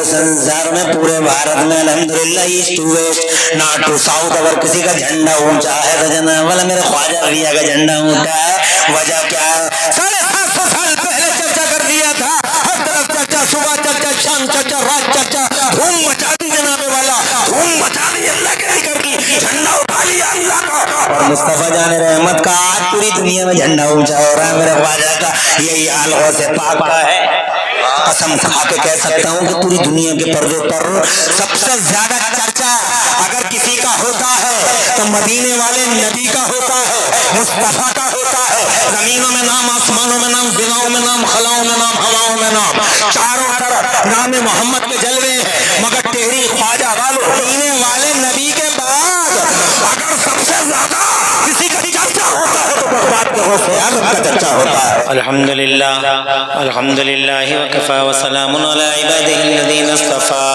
पूरे संसार में, पूरे भारत में अल्हम्दुलिल्लाह east to west, north to south, अगर किसी का झंडा ऊंचा है तो जना वाला मेरे ख्वाजा भैया का झंडा ऊंचा है। वजह क्या है? 750 साल पहले चर्चा कर दिया था, हर तरफ चर्चा, सुबह चर्चा, शाम चर्चा, रात चर्चा, धूम मचा दी जनाबे वाला, धूम मचा दी अल्लाह के जिक्र की, झंडा उठा लिया अल्लाह का। और मुस्तफा जाने रहमत का आज पूरी दुनिया में झंडा ऊंचा हो रहा है मेरे ख्वाजा का। यही हाल गौसे पाक का है। कसम खा के कह सकता हूँ कि पूरी दुनिया के पर्दे पर सबसे ज्यादा चर्चा अगर किसी का होता है तो मदीने वाले नबी का होता है, मुस्तफा का होता है। जमीनों में नाम, आसमानों में नाम, बिनाओं में नाम, खलाओं में नाम, हवाओं में नाम, चारों तरफ नाम मोहम्मद के जलवे हैं। मगर टेढ़ी ख्वाजा वालों, मदीने वाले नबी के बाद अगर सबसे ज्यादा किसी का चर्चा होता है तो बर्बाद के गौसे आज़म का चर्चा होता है। अल्हम्दुलिल्लाह, अल्हम्दुलिल्लाह व कफ़ा व सलामुन अला इबादिहिल्लज़ीना इस्तफ़ा।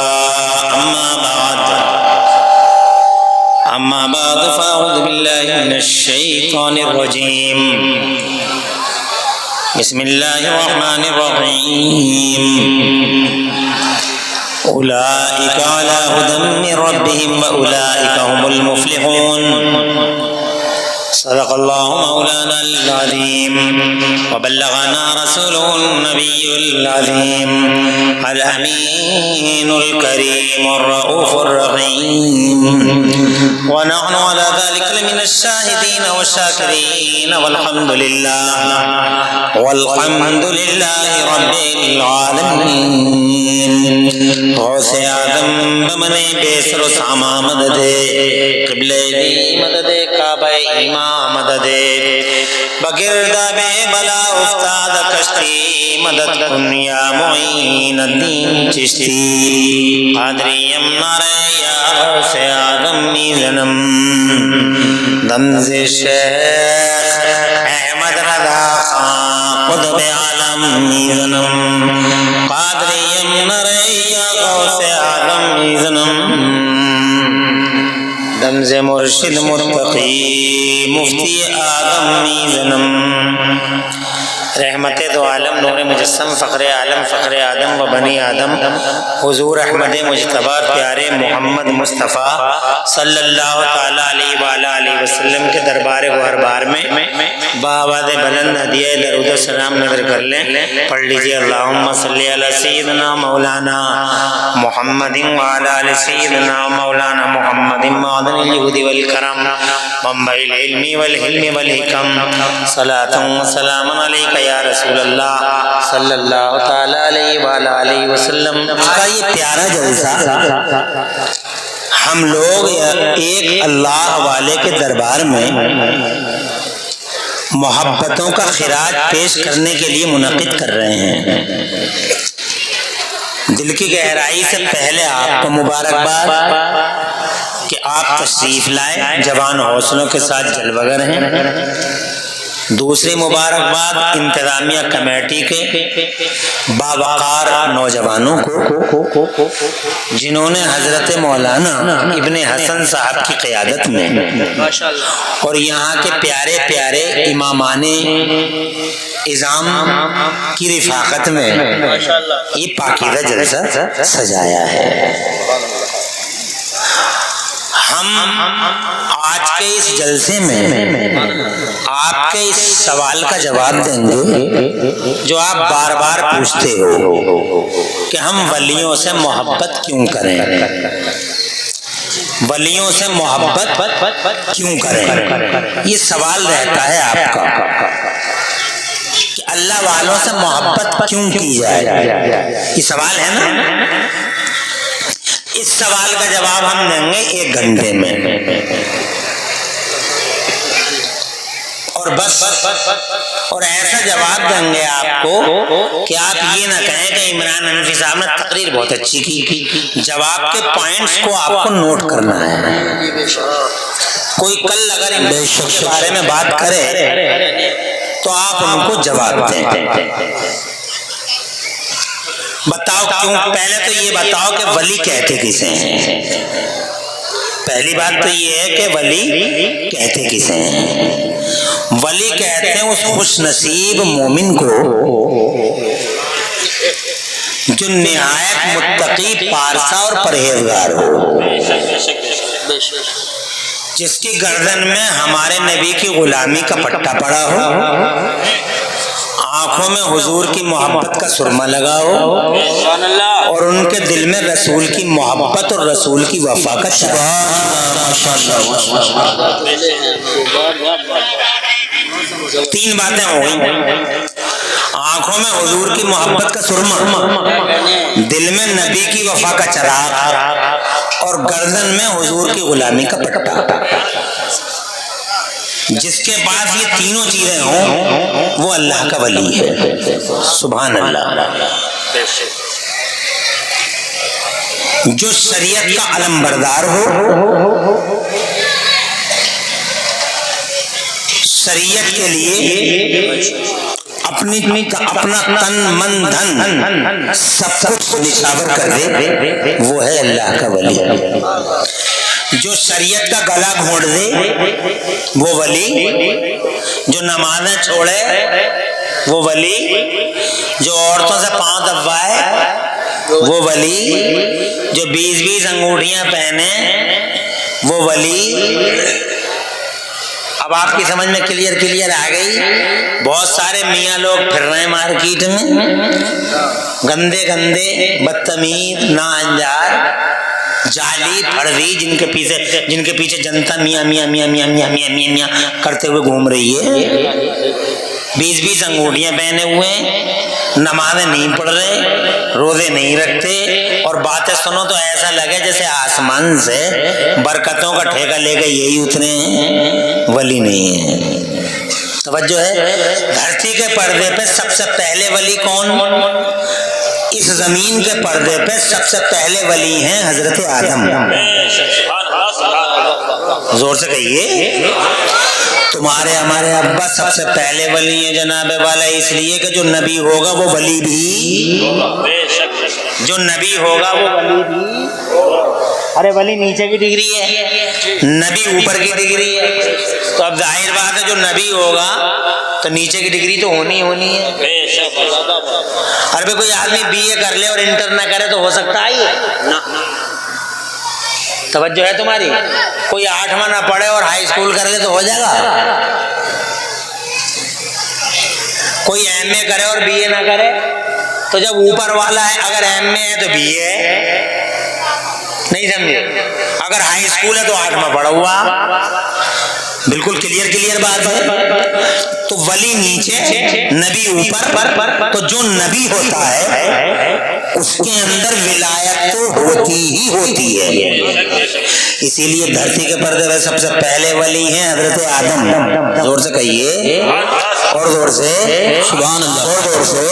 अम्मा बाद फ़अऊज़ु बिल्लाहि मिनश शैतानिर रजीम। बिस्मिल्लाहिर रहमानिर रहीम। उलाइका अला हुदम मिन रब्बिहिम व उलाइका हुमुल मुफ्लिहून। सदक़ल्लाहु मौलाना अज़ीम व बल्लगना रसूलुहुन नबियुल अज़ीम अल अमीनुल करीमुर रऊफुर रहीम व नहनु अला ज़ालिका लमिनश शाहिदीन व शाकिरीन वल्हम्दुलिल्लाहि रब्बिल आलमीन। गौसे आज़म बमने बेसरो सामा मददे, क़िबले मददे, काबा ईमा मददे, बगिरदा बे बला उस्ताद कश्ती मदद दुनिया मोइन दीन चिश्ती। कादरियम नारे या गौसे आज़म मीज़नम दमज़े शेख अहमद रज़ा खां क़ुत्ब आलम मीज़नम। कादरियम नारे या गौसे आज़म मीज़नम दमज़े मुर्शिद मुर्तक़ी मुफ्ती आदम मीज़नम। रहमत दो आलम नूर मुजस्सम फ़ख्र आलम फ़ख्र आदम व बनी आदम हुज़ूर अहमद मुज्तबा प्यारे मोहम्मद मुस्तफ़ा सल्लल्लाहु तआला अलैहि वसल्लम के दरबार गुहरबार में बावाज़ बुलंद हदिया दरूद सलाम नज़र कर लें। पढ़ लीजिए अल्लाहुम्मा सल्ली अला सय्यिदना मौलाना मुहम्मदिन व अला आलि सय्यिदना मौलाना मुहम्मदिन मअदनिल जुहदी वल करम मंबइल इल्मी वल हिल्मी वल हिकम। सलातुन व सलामुन अलैका या रसूल अल्लाह सल्लल्लाहु तआला अलैहि वसल्लम। का ये प्यारा जलसा हम लोग एक अल्लाह वाले के दरबार में मोहब्बतों का खिराज पेश करने के लिए मुनक़िद कर रहे हैं। दिल की गहराई से पहले आपको मुबारकबाद कि आप तशरीफ लाए, जवान हौसलों के साथ जलवगर हैं। दूसरी मुबारकबाद इंतजामिया कमेटी के बावकार नौजवानों को जिन्होंने हजरत मौलाना इब्ने हसन साहब की क़यादत में और यहाँ के प्यारे प्यारे इमामाने इज़ाम की रिफ़ाक़त में ये पाकीज़ा जलसा सजाया है। हम आज के इस जलसे में आपके इस सवाल का जवाब देंगे जो आप बार बार पूछते हो कि हम वलियों से मोहब्बत क्यों करें, वलियों से मोहब्बत क्यों करें। ये सवाल रहता है आपका कि अल्लाह वालों से मोहब्बत क्यों की जाए। ये सवाल है ना। इस सवाल का जवाब हम देंगे 1 घंटे में और बस। और ऐसा जवाब देंगे आपको कि आप ये ना कहें कि इमरान हनफी साहब ने तकरीर बहुत अच्छी की। जवाब के पॉइंट्स को आपको नोट करना है। कोई कल अगर इन के बारे में बात करे तो आप उनको जवाब दें। बताओ क्यों। पहले तो ये बताओ कि वली कहते किसे हैं। पहली बात तो ये है कि वली कहते किसे हैं। वली कहते हैं उस खुश नसीब मोमिन को जो निहायत मुत्तकी, पारसा और परहेजगार हो, जिसकी गर्दन में हमारे नबी की गुलामी का पट्टा पड़ा हो, आंखों में हुजूर की मोहब्बत का सुरमा लगा हो और उनके दिल में रसूल की मोहब्बत और रसूल की वफा का तीन बातें हो गई। आंखों में हुजूर की मोहब्बत का सुरमा, दिल में नबी की वफा का चराग और गर्दन में हुजूर की गुलामी का पट्टा। जिसके पास ये तीनों चीजें हों वो अल्लाह का वली है। सुभान अल्लाह। जो शरीयत का अलमबरदार हो, शरीयत के लिए अपना तन मन धन सब कुछ निछावर कर दे, वो है अल्लाह का वली। जो शरीयत का गला घोंट दे वो वली, जो नमाज़ें छोड़े वो वली, जो औरतों से पांव दबाए वो वली, जो 20-20 अंगूठियां पहने वो वली। अब आपकी समझ में क्लियर आ गई। बहुत सारे मियाँ लोग फिर रहे हैं मार्केट में, गंदे बदतमीज, नाअंजार, जाली फर्जी, जिनके पीछे जनता मियाँ मियाँ मियाँ मियाँ मियाँ मियाँ मियाँ मियाँ करते हुए घूम रही है। 20-20 अंगूठियां पहने हुए, नमाजें नहीं पढ़ रहे, रोजे नहीं रखते और बातें सुनो तो ऐसा लगे जैसे आसमान से बरकतों का ठेका लेकर यही उतरे हैं। वली नहीं है। तवज्जो है। धरती के पर्दे पे सबसे पहले वली कौन? इस जमीन के पर्दे पे सबसे पहले वली हैं हजरत आदम। जोर से कहिए। तुम्हारे हमारे अब्बा सबसे पहले वली है जनाबे वाला, इसलिए कि जो नबी होगा वो वली भी, जो नबी होगा वो वली भी। अरे वली नीचे की डिग्री है, नबी ऊपर की डिग्री है। तो अब जाहिर बात है जो नबी होगा तो नीचे की डिग्री तो होनी है। अरे भाई कोई आदमी बीए कर ले और इंटर ना करे तो हो सकता है ये? तवज्जो है तुम्हारी? कोई 8वां ना पढ़े और हाई स्कूल कर ले तो हो जाएगा? कोई एमए करे और बीए ना करे तो जब ऊपर वाला है, अगर एमए है तो बीए है, नहीं समझे? अगर हाई स्कूल है तो 8वां पढ़ा हुआ। बिल्कुल क्लियर बात है। तो वली नीचे, नबी ऊपर। तो जो नबी होता है उसके अंदर विलायत तो होती है। इसीलिए धरती के पर्दे में सबसे पहले वली हैं हजरत आदम। जोर से कहिए और जोर से सुभान अल्लाह, और जोर से।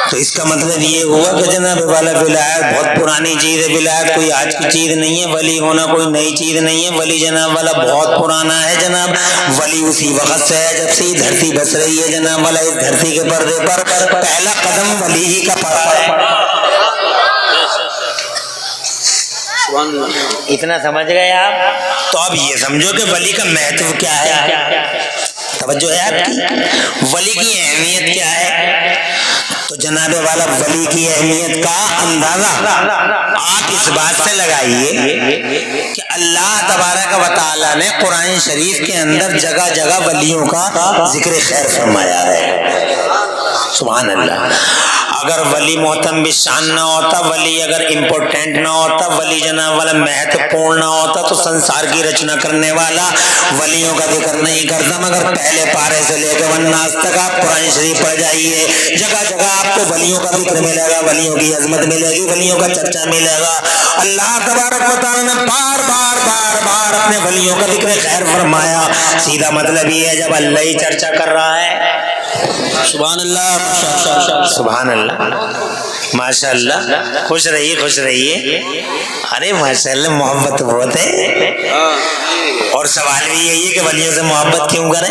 तो इसका मतलब ये हुआ कि जनाब वाला विलायत बहुत पुरानी चीज है। विलायत कोई आज की चीज नहीं है, वली होना कोई नई चीज नहीं है। वली जनाब वाला बहुत पुराना है जनाब। वली उसी वक्त से है जब से ये धरती बस रही है जनाब वाला। इस धरती के पर्दे पर पहला कदम वली ही का पड़ा है। इतना समझ गए आप? तो अब ये समझो कि वली का महत्व क्या है। तवज्जो है आपकी? वली की अहमियत क्या है? तो जनाबे वाला वली की अहमियत का अंदाजा आप इस बात से लगाइए कि अल्लाह तबारक व तआला ने कुरान शरीफ के अंदर जगह जगह वलियों का जिक्र खैर फरमाया है। सुभान अल्लाह। अगर वली मोहतम शान ना होता, वली अगर इम्पोर्टेंट ना होता, वली जनाब वाला महत्वपूर्ण ना होता तो संसार की रचना करने वाला वलियों का जिक्र नहीं करता। मगर पहले पारे से लेकर वन्नास तक आप कुरान शरीफ पढ़ जाइए, जगह जगह आपको वलियों का जिक्र मिलेगा, वलियों की अजमत मिलेगी, वलियों का चर्चा मिलेगा। अल्लाह तबारक व तआला ने बार बार अपने वलियों का जिक्र खैर फरमाया। सीधा मतलब ये है जब अल्लाह ही चर्चा कर रहा है। सुभान अल्लाह, सुभान अल्लाह, माशाअल्लाह। खुश रहिए। अरे माशाअल्लाह, मोहब्बत बहुत है। और सवाल भी यही है कि वलियों से मोहब्बत क्यों करें।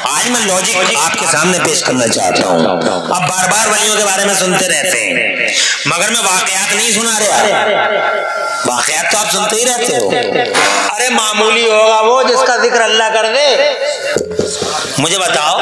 आज मैं लॉजिक आपके सामने पेश करना चाहता हूँ। अब बार बार वलियों के बारे में सुनते रहते हैं, मगर मैं वाकयात नहीं सुना रहा। वाकयात तो आप सुनते ही रहते हो। अरे मामूली होगा वो जिसका जिक्र अल्लाह कर दे। मुझे बताओ,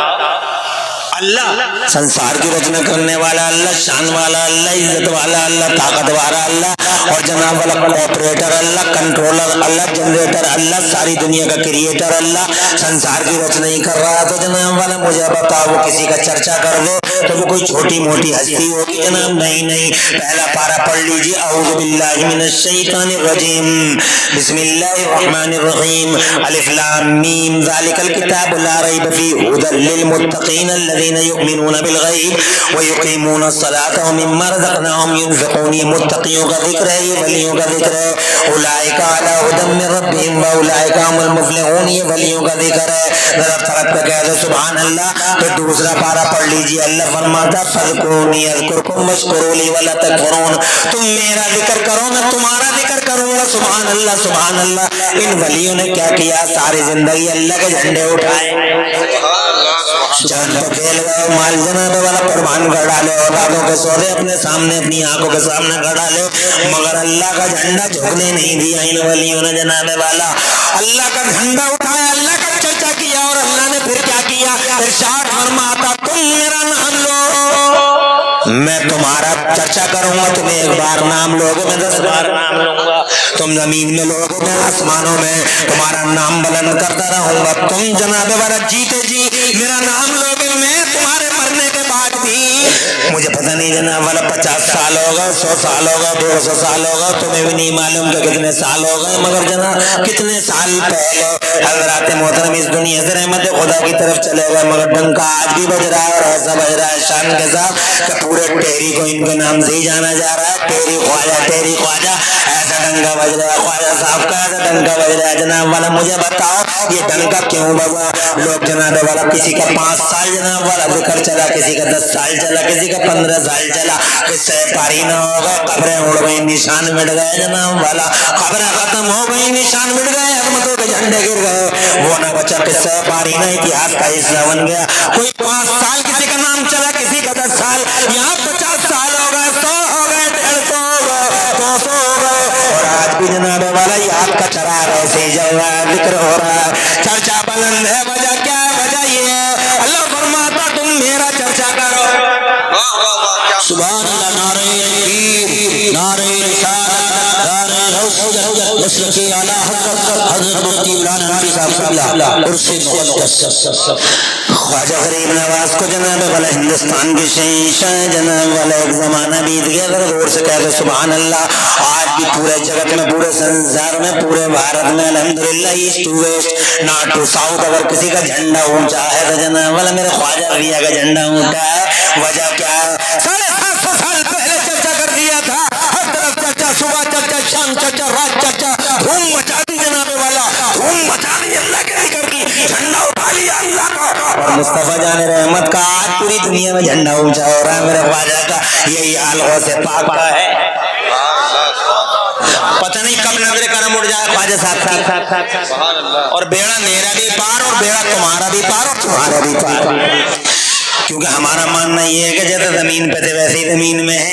अल्लाह संसार की रचना करने वाला अल्लाह, शान वाला अल्लाह, इज्जत वाला अल्लाह, ताकत वाला अल्लाह और जनाब वाला ऑपरेटर अल्लाह, कंट्रोलर अल्लाह, जनरेटर अल्लाह, सारी दुनिया का क्रिएटर अल्लाह, संसार की रचना ही कर रहा। तो जनाब वाला मुझे बताओ, वो किसी का चर्चा कर दो तो वो कोई छोटी मोटी हस्ती होगी जनाब? नहीं। पहला पारा पढ़ लीजिए, औज़ु बिल्लाहि मिनश शैतानिर रजीम, बिस्मिल्लाहिर रहमानिर रहीम, अलिफ लाम मीम, ज़ालिकल किताबु ला रैब फीहि हुदल लिल मुत्तक़ीन अल्लज़ीना युमिनूना बिल गैब व युक़ीमूना अस्सलाता व मिम्मा रज़क़नाहुम युनफ़िक़ून। ये मुत्तक़ियों का जिक्र है, ये वलियों का जिक्र है। उलाइका अला हुदम मिन रब्बिहिम व उलाइका हुमुल मुफ़्लिहून, ये वलियों का जिक्र है। जरा तरफ पे कह दो सुभान अल्लाह। तो दूसरा पारा पढ़ लीजिए, अल्लाह फरमाता फ़ज़कुरूनी अज़कुरकुम वश्कुरूली वला तकफुरून, तुम मेरा जिक्र करो मैं तुम्हारा जिक्र करूंगा। सुभान अल्लाह, सुभान अल्लाह। इन वलियों ने क्या किया? सारी जिंदगी अल्लाह के झंडे उठाए, चांद पे खेल गए, माल जनाबे वाला कुर्बान कर डाले, औलादों के सौदे अपने सामने अपनी आंखों के सामने कर डाले, मगर अल्लाह का झंडा झुकने नहीं दिया इन वलियों ने जनाबे वाला। अल्लाह का झंडा उठाया, अल्लाह का चर्चा किया और अल्लाह ने फिर क्या किया? इरशाद फरमाता तुम मेरा नाम लो, मैं तुम्हारा चर्चा करूंगा। तुम्हें एक बार नाम लोगे, मैं 10 बार नाम लूंगा। तुम जमीन में लोगे, मैं आसमानों में तुम्हारा नाम बुलंद करता रहूंगा। तुम जनाबे वाला जीते जी मेरा नाम लोगे, मैं तुम्हारे मरने के बाद भी, मुझे पता नहीं जनाब वाला 50 साल होगा, 100 साल होगा, 200 साल होगा, तुम्हें भी नहीं मालूम कि कितने साल हो गए, मगर जनाब कितने साल पहले हजरात मोहतरम इस दुनिया से रहमत खुदा की तरफ चले गए, मगर डंका आज भी बज रहा है और ऐसा बज रहा है शान के साथ कि पूरे टेरी को इनके नाम से ही जाना जा रहा है। टेरी ख्वाजा, ऐसा डंका बज रहा है ख्वाजा साहब का, ऐसा डंका बज रहा है जनाब वाला। मुझे बताओ ये डंका क्यों बजा? लोग जनाब वाला, किसी का 5 साल जनाब वाला जिक्र चला, किसी का 10 साल चला, किसी का 15 साल चला, किससे पारी न हो गए, कब्रें उड़ गई, निशान मिट गए जनाब वाला, खबरें खत्म हो गई, निशान मिट गए, अजमतों के झंडे गिर गए, वो ना बचा, किससे पारी न, इतिहास का हिस्सा बन गया। कोई 5 साल किसी का नाम चला, किसी का 10 साल, यहाँ 50 साल हो गए, 100 हो गए, 150 हो गए, 200 हो गए, और आज भी जनाब वाला याद का चराग ऐसे जल रहा है, जिक्र हो रहा है, चर्चा बुलंद है। वजह क्या है? वजह ये है, अल्लाह फरमाता तुम मेरा चर्चा करो। सुभान अल्लाह, नारे तकबीर, नारे रिसालत, नारे मशरक़ आला हज़रत मुफ्ती मौलाना नबी साहब कुर्सी मुक़द्दस ख्वाजा गरीब नवाज को जनाब वाला हिंदुस्तान के शहंशाह जनाब वाला एक जमाना बीत गया। जोर से कह दो सुभान अल्लाह। आज भी पूरे जगत में, पूरे संसार में, पूरे भारत में अल्हम्दुलिल्लाह east to west, north to south, अगर किसी का झंडा ऊंचा है तो जनाब वाला मेरे ख्वाजा भैया का झंडा ऊंचा है। वजह क्या है? 750 साल पहले चर्चा कर दिया था, हर तरफ चर्चा, सुबह चर्चा, शाम चर्चा, रात चर्चा, धूम मचा दी जनाबे वाला, धूम मचा दी अल्लाह के जिक्र की, झंडा उठा लिया अल्लाह का और मुस्तफा जाने रहमत का। आज पूरी दुनिया में झंडा ऊंचा हो रहा है मेरे ख्वाजा का, यही हाल गौसे पाक का है। पता नहीं कब नजरे करम उड़ जाए ख्वाजा साहब, और बेड़ा मेरा भी पार और बेड़ा तुम्हारा भी पार और तुम्हारा भी पार, क्योंकि हमारा मानना ये है कि जैसे जमीन पे थे वैसे ही जमीन में है।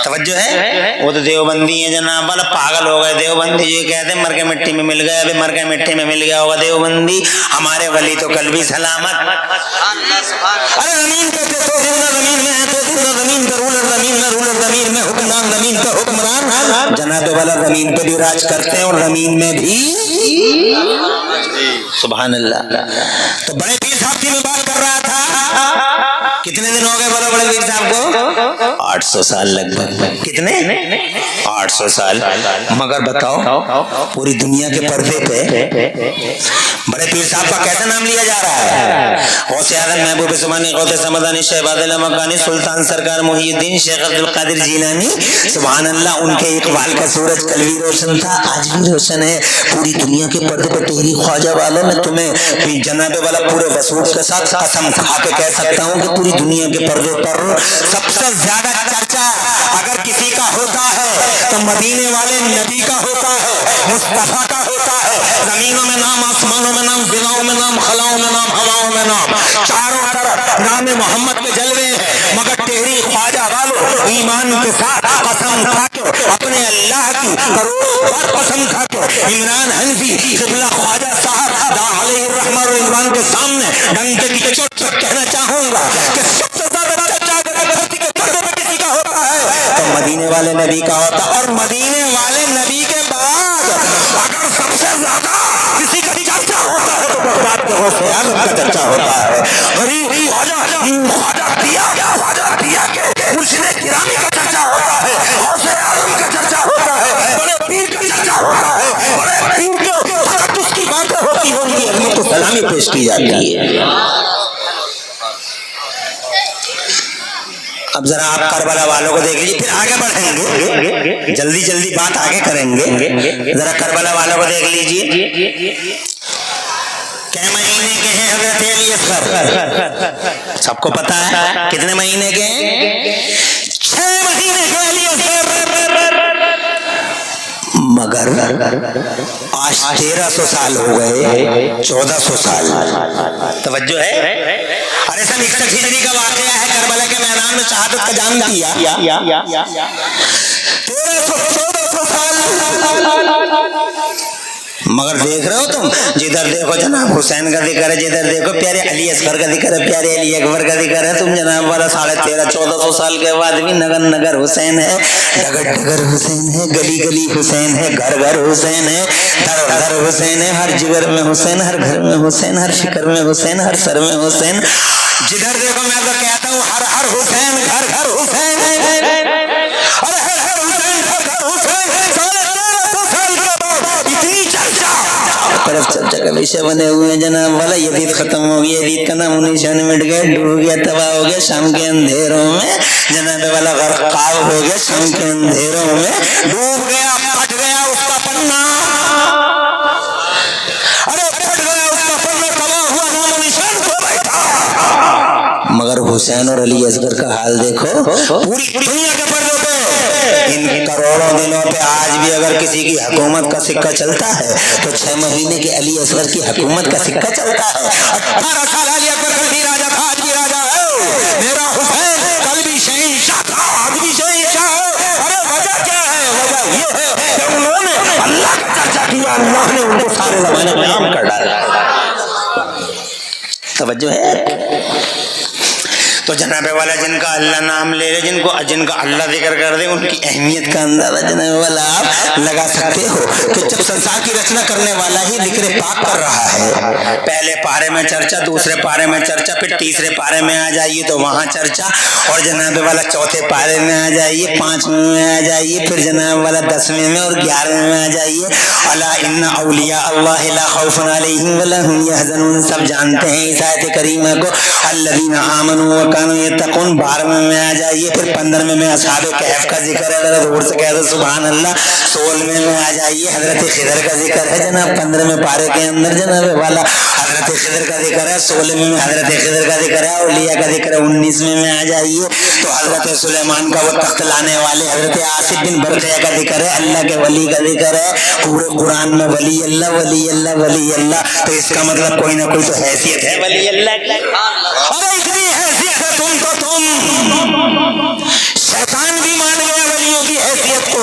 तवज्जो है? वो तो देवबंदी है जनाब वाला, पागल हो गए देवबंदी, जो कहते हैं मर के मिट्टी में मिल गए, अभी मर के मिट्टी में मिल गया होगा देवबंदी। हमारे वली तो कल भी सलामत। अरे जमीन पे थे तो जिंदा जमीन में है, तो जिंदा जमीन पे रूलर जमीन में, रूलर जमीन में, हुक्मरान जमीन पे हुक्मरान जनाब वाला जमीन पे भी राज करते हैं और जमीन में भी। सुभान अल्लाह। तो बड़े पीर साहब की मैं बात कर रहा था, कितने दिन हो गए बोलो बड़े पीर साहब को? 800 साल लगभग। कितने? 800 साल। मगर बताओ पूरी दुनिया के पर्दे पे बड़े पीर साहब का कैसे नाम लिया जा रहा है? गौसे आज़म महबूब ज़मानी गौसे समदानी शहबाज़ मकानी सुल्तान सरकार मुहीउद्दीन शेख अब्दुल कादिर जीलानी, सुभान अल्लाह। उनके इकबाल का सूरज कल भी रोशन था, आज भी रोशन है। पूरी दुनिया के पर्दे पे टेहरी ख्वाजा वालों में तुम्हें जनाबे वाला पूरे वसूख के साथ कसम खा के कह सकता हूँ कि पूरी दुनिया के पर्दे पर सबसे ज्यादा चर्चा अगर किसी का होता है तो मदीने वाले नबी का होता है, मुस्तफा का होता है। जमीनों में नाम, आसमानों में नाम, फिजाओं में नाम, खलाओं में नाम, हवाओं में नाम, चारों तरफ तरफ नाम मोहम्मद के जलवे हैं, मगर तेरी ख्वाजा वालों ईमान के साथ कसम खा के अपने अल्लाह की करोड़ों बार कसम खा के इमरान हनफी किबला ख्वाजा साहब अलैहिर्रहमा और इमरान के सामने डंके की चोट पर कहना चाहूंगा कि सबसे ज्यादा चर्चा अगर धरती के पर्दे पे किसी का होता है तो मदीने वाले नबी का होता, और मदीने वाले नबी के बाद अगर सबसे ज्यादा किसी का चर्चा होता है तो बगदाद के गौसे आज़म का चर्चा होता है। ख्वाजा दिया के मुर्शिद गिरामी का चर्चा होता है, गौसे आज़म का चर्चा होता है, बड़े पीर का चर्चा होता है, बड़े पीर के तकद्दुस की बातें होती होंगी, अल्लाह को सलामी पेश की जाती है। अब जरा आप करबला वालों को देख लीजिए, फिर आगे बढ़ेंगे, जल्दी जल्दी बात आगे करेंगे। जरा करबला वालों को देख लीजिए, क्या महीने के हैं हज़रत अली असगर? सबको पता है कितने महीने के हैं? 6 महीने के अली असगर, मगर आज 1300 साल हो गए, 1400 साल। तवज्जो है? अरे सन 61 हिजरी का वाकया है, करबला के मैदान में शहादत का जाम दिया। 1300-1400 साल, मगर देख रहे हो तुम, जिधर देखो जनाब हुसैन का जिक्र है, जिधर देखो प्यारे अली असगर का जिक्र है, प्यारे अली अकबर का जिक्र है, तुम जनाब वाला 1350-1400 साल के बाद भी नगर नगर हुसैन है, डगर डगर हुसैन है, गली गली हुसैन है, घर घर हुसैन है, दर दर हुसैन है, हर जिगर में हुसैन, हर घर में हुसैन, हर शिकर में हुसैन, हर सर में हुसैन, जिधर देखो मैं तो कहता हूँ हर हर हुसैन, घर घर हुसैन, अरे हर हर हुसैन, घर घर हुसैन। 1350 साल के बाद इतनी चर्चा, तरफ चर्चा का विषय बने हुए हैं जनाब वाला। यजीद खत्म हो गया, यजीद का नाम निशान मिट गया, डूब गया, तबाह हो गया शाम के अंधेरों में, जनाब वाला गर्काब हो गया शाम के अंधेरों में, डूब गया, फट गया उसका पन्ना, अरे फट गया उसका पन्ना, तबाह हुआ, नाम निशान खो बैठा। मगर हुसैन और अली असगर का हाल देखो, पूरी दुनिया के पर्दों पे इन करोड़ों दिनों पे आज भी अगर किसी की हुकूमत का सिक्का चलता है तो 6 महीने के अली असगर की हुकूमत का सिक्का चलता है। 18 साल अली अकबर कल भी राजा था, आज भी राजा है, मेरा हुसैन कल भी शहंशाह था, आज भी शहंशाह है। अरे वजह क्या है? वजह ये है कि उन्होंने अल्लाह की चर्चा किया, अल्लाह ने उनको सारे ज़माने में आम कर डाला। तवज्जो है? तो जनाब वाला जिनका अल्लाह नाम ले रहे, जिनका अल्लाह जिक्र कर दे, उनकी अहमियत का अंदाजा जनाब वाला आप लगा सकते हो कि जब संसार की रचना करने वाला ही जिक्र पाक कर रहा है, पहले पारे में चर्चा, दूसरे पारे में चर्चा, फिर तीसरे पारे में आ जाइए तो वहाँ चर्चा, और जनाब वाला चौथे पारे में आ जाइए, 5वें में आ जाइए, फिर जनाब वाला 10वें में और 11वें में आ जाइए। अला इन्ना औलिया अल्लाह ला खौफुन अलैहिम वला हुम यहज़नून, सब जानते हैं इस आयत करीमा को, अल्लज़ीना आमनू कानू यत्तकून। 12वें में आ जाइए, फिर 15वें में असहाबे कहफ का जिक्र है, जरा जोर से कह दो सुभान अल्लाह। 16वें में आ जाइए, हजरत खिदर का जिक्र है जनाब 15वें पारे के अंदर, जनाब वाला हजरत खिदर का जिक्र है। 16वें में हजरत खिदर का जिक्र है, औलिया का जिक्र है। 19वें में आ जाइए तो हजरत सुलेमान का वो तख्त लाने वाले हजरत आसिफ बिन बरखिया का जिक्र है, अल्लाह के वली का जिक्र है। पूरे कुरान में वली अल्लाह वली अल्लाह वली अल्लाह, तो इसका मतलब कोई ना कोई तो हैसियत है वली अल्लाह की। अरे इतनी हैसियत है तुम शैतान भी मान गया वलियों की हैसियत को,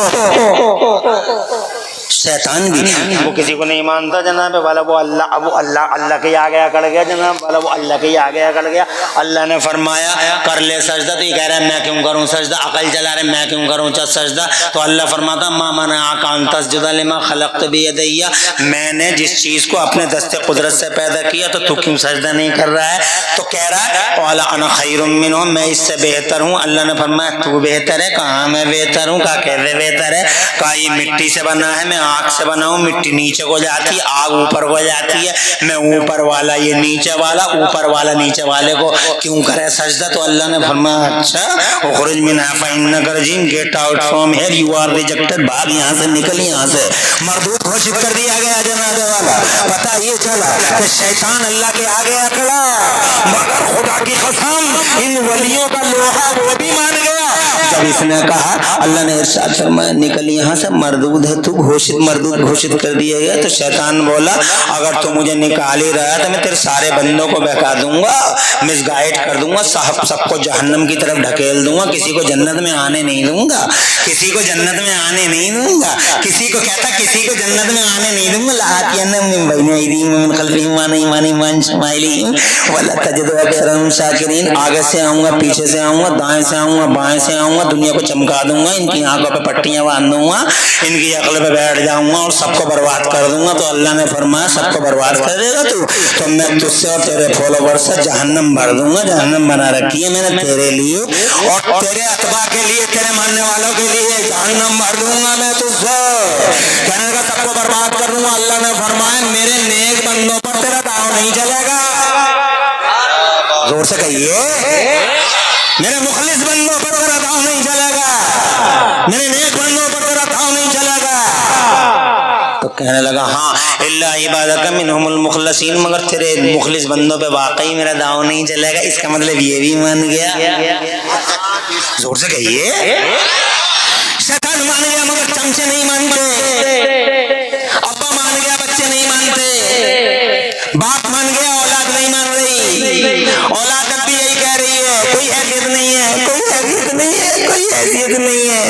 शैतान भी, वो किसी को नहीं मानता जनाब वाला, वो अल्लाह के आगे अकड़ गया जनाब वाला, वो अल्लाह के आगे अकड़ गया। अल्लाह ने फरमाया कर ले सजदा, तो ये कह रहा है मैं क्यों करूं सजदा, अकल जला रहे मैं क्यों करूं सजदा, तो अल्लाह फरमाता मा मनाअका अन तस्जुदा लिमा खलक़्तु बियदैया, मैंने जिस चीज को अपने दस्ते कुदरत से पैदा किया तो तू क्यों सजदा नहीं कर रहा है। तो कह रहा है क़ाल अना खैरुम मिन्हु, मैं इससे बेहतर हूँ। अल्लाह ने फरमाया तू बेहतर है, कहाँ मैं बेहतर हूँ, कहा कैसे बेहतर है, कहा ये मिट्टी से बना है, मैं आग से बना हूँ, मिट्टी नीचे को जाती है, आग ऊपर को जाती है, मैं ऊपर वाला, ये नीचे वाला, ऊपर वाला नीचे वाले को क्यों करे सजदा। तो अल्लाह ने फरमाया अच्छा उखरुज मिन्हा फइन्नका रजीम, get out from here, you are rejected, भाग यहाँ से, निकल यहाँ से, मरदूद घोषित कर दिया गया जनाब वाला। पता ये चला कि शैतान अल्लाह के आगे अकड़ा, मगर खुदा की कसम इन वलियों का लोहा वो भी मान गया। जब इसने कहा, अल्लाह ने इरशाद फरमाया निकल यहाँ से, मरदूद है तू, घोषित मरदूद घोषित कर दिया गया। तो शैतान बोला अगर तू मुझे निकाल ही रहा तो मैं तेरे सारे बंदों को बहका दूंगा, मिसगाइड कर दूंगा, सबको जहन्नम की तरफ ढकेल दूंगा, किसी को जन्नत में आने नहीं दूंगा, किसी को जन्नत में आने नहीं दूंगा, किसी को कहता किसी को जन्नत में आने नहीं दूंगा। आगे से आऊंगा, पीछे से आऊंगा, दाएं से आऊंगा, बाएं से आऊंगा, दुनिया को चमका दूंगा, इनकी आंखों पे पट्टियां बांध दूंगा, इनकी अकल पे बैठ जाऊंगा और सबको बर्बाद कर दूंगा। तो अल्लाह ने फरमाया सबको बर्बाद कर देगा तू, तो मैं तुझसे और तेरे फॉलोवर से जहन्नम भर दूंगा। जहन्नम बना रखी है मैंने तेरे लिए और तेरे अतबा के लिए, तेरे मानने वालों के लिए जहन्नम भर दूंगा मैं तुझसे। कहने का सबको बर्बाद कर दूंगा। अल्लाह ने फरमाया मेरे नेक बंदों पर तेरा दाव नहीं चलेगा। जोर से कहिए, मेरे मुखलिस बंदों पर तेरा दाव नहीं चलेगा, मेरे नेक बंदों पर तेरा दाव नहीं चलेगा। तो कहने लगा हाँ इल्ला इबादक मिनहुमुल मुखलसीन, मगर तेरे मुखलिस बंदों पे वाकई मेरा दाव नहीं चलेगा। इसका मतलब ये भी मान गया। जोर से कहिए, शैतान मान गया मगर चमचे नहीं मानते, अब्बा मान गया बच्चे नहीं मानते, बाप मान गया औलाद नहीं मान रही, औलाद अब भी यही कह रही है कोई हैसियत नहीं है, कोई हैसियत नहीं है, कोई हैसियत नहीं है।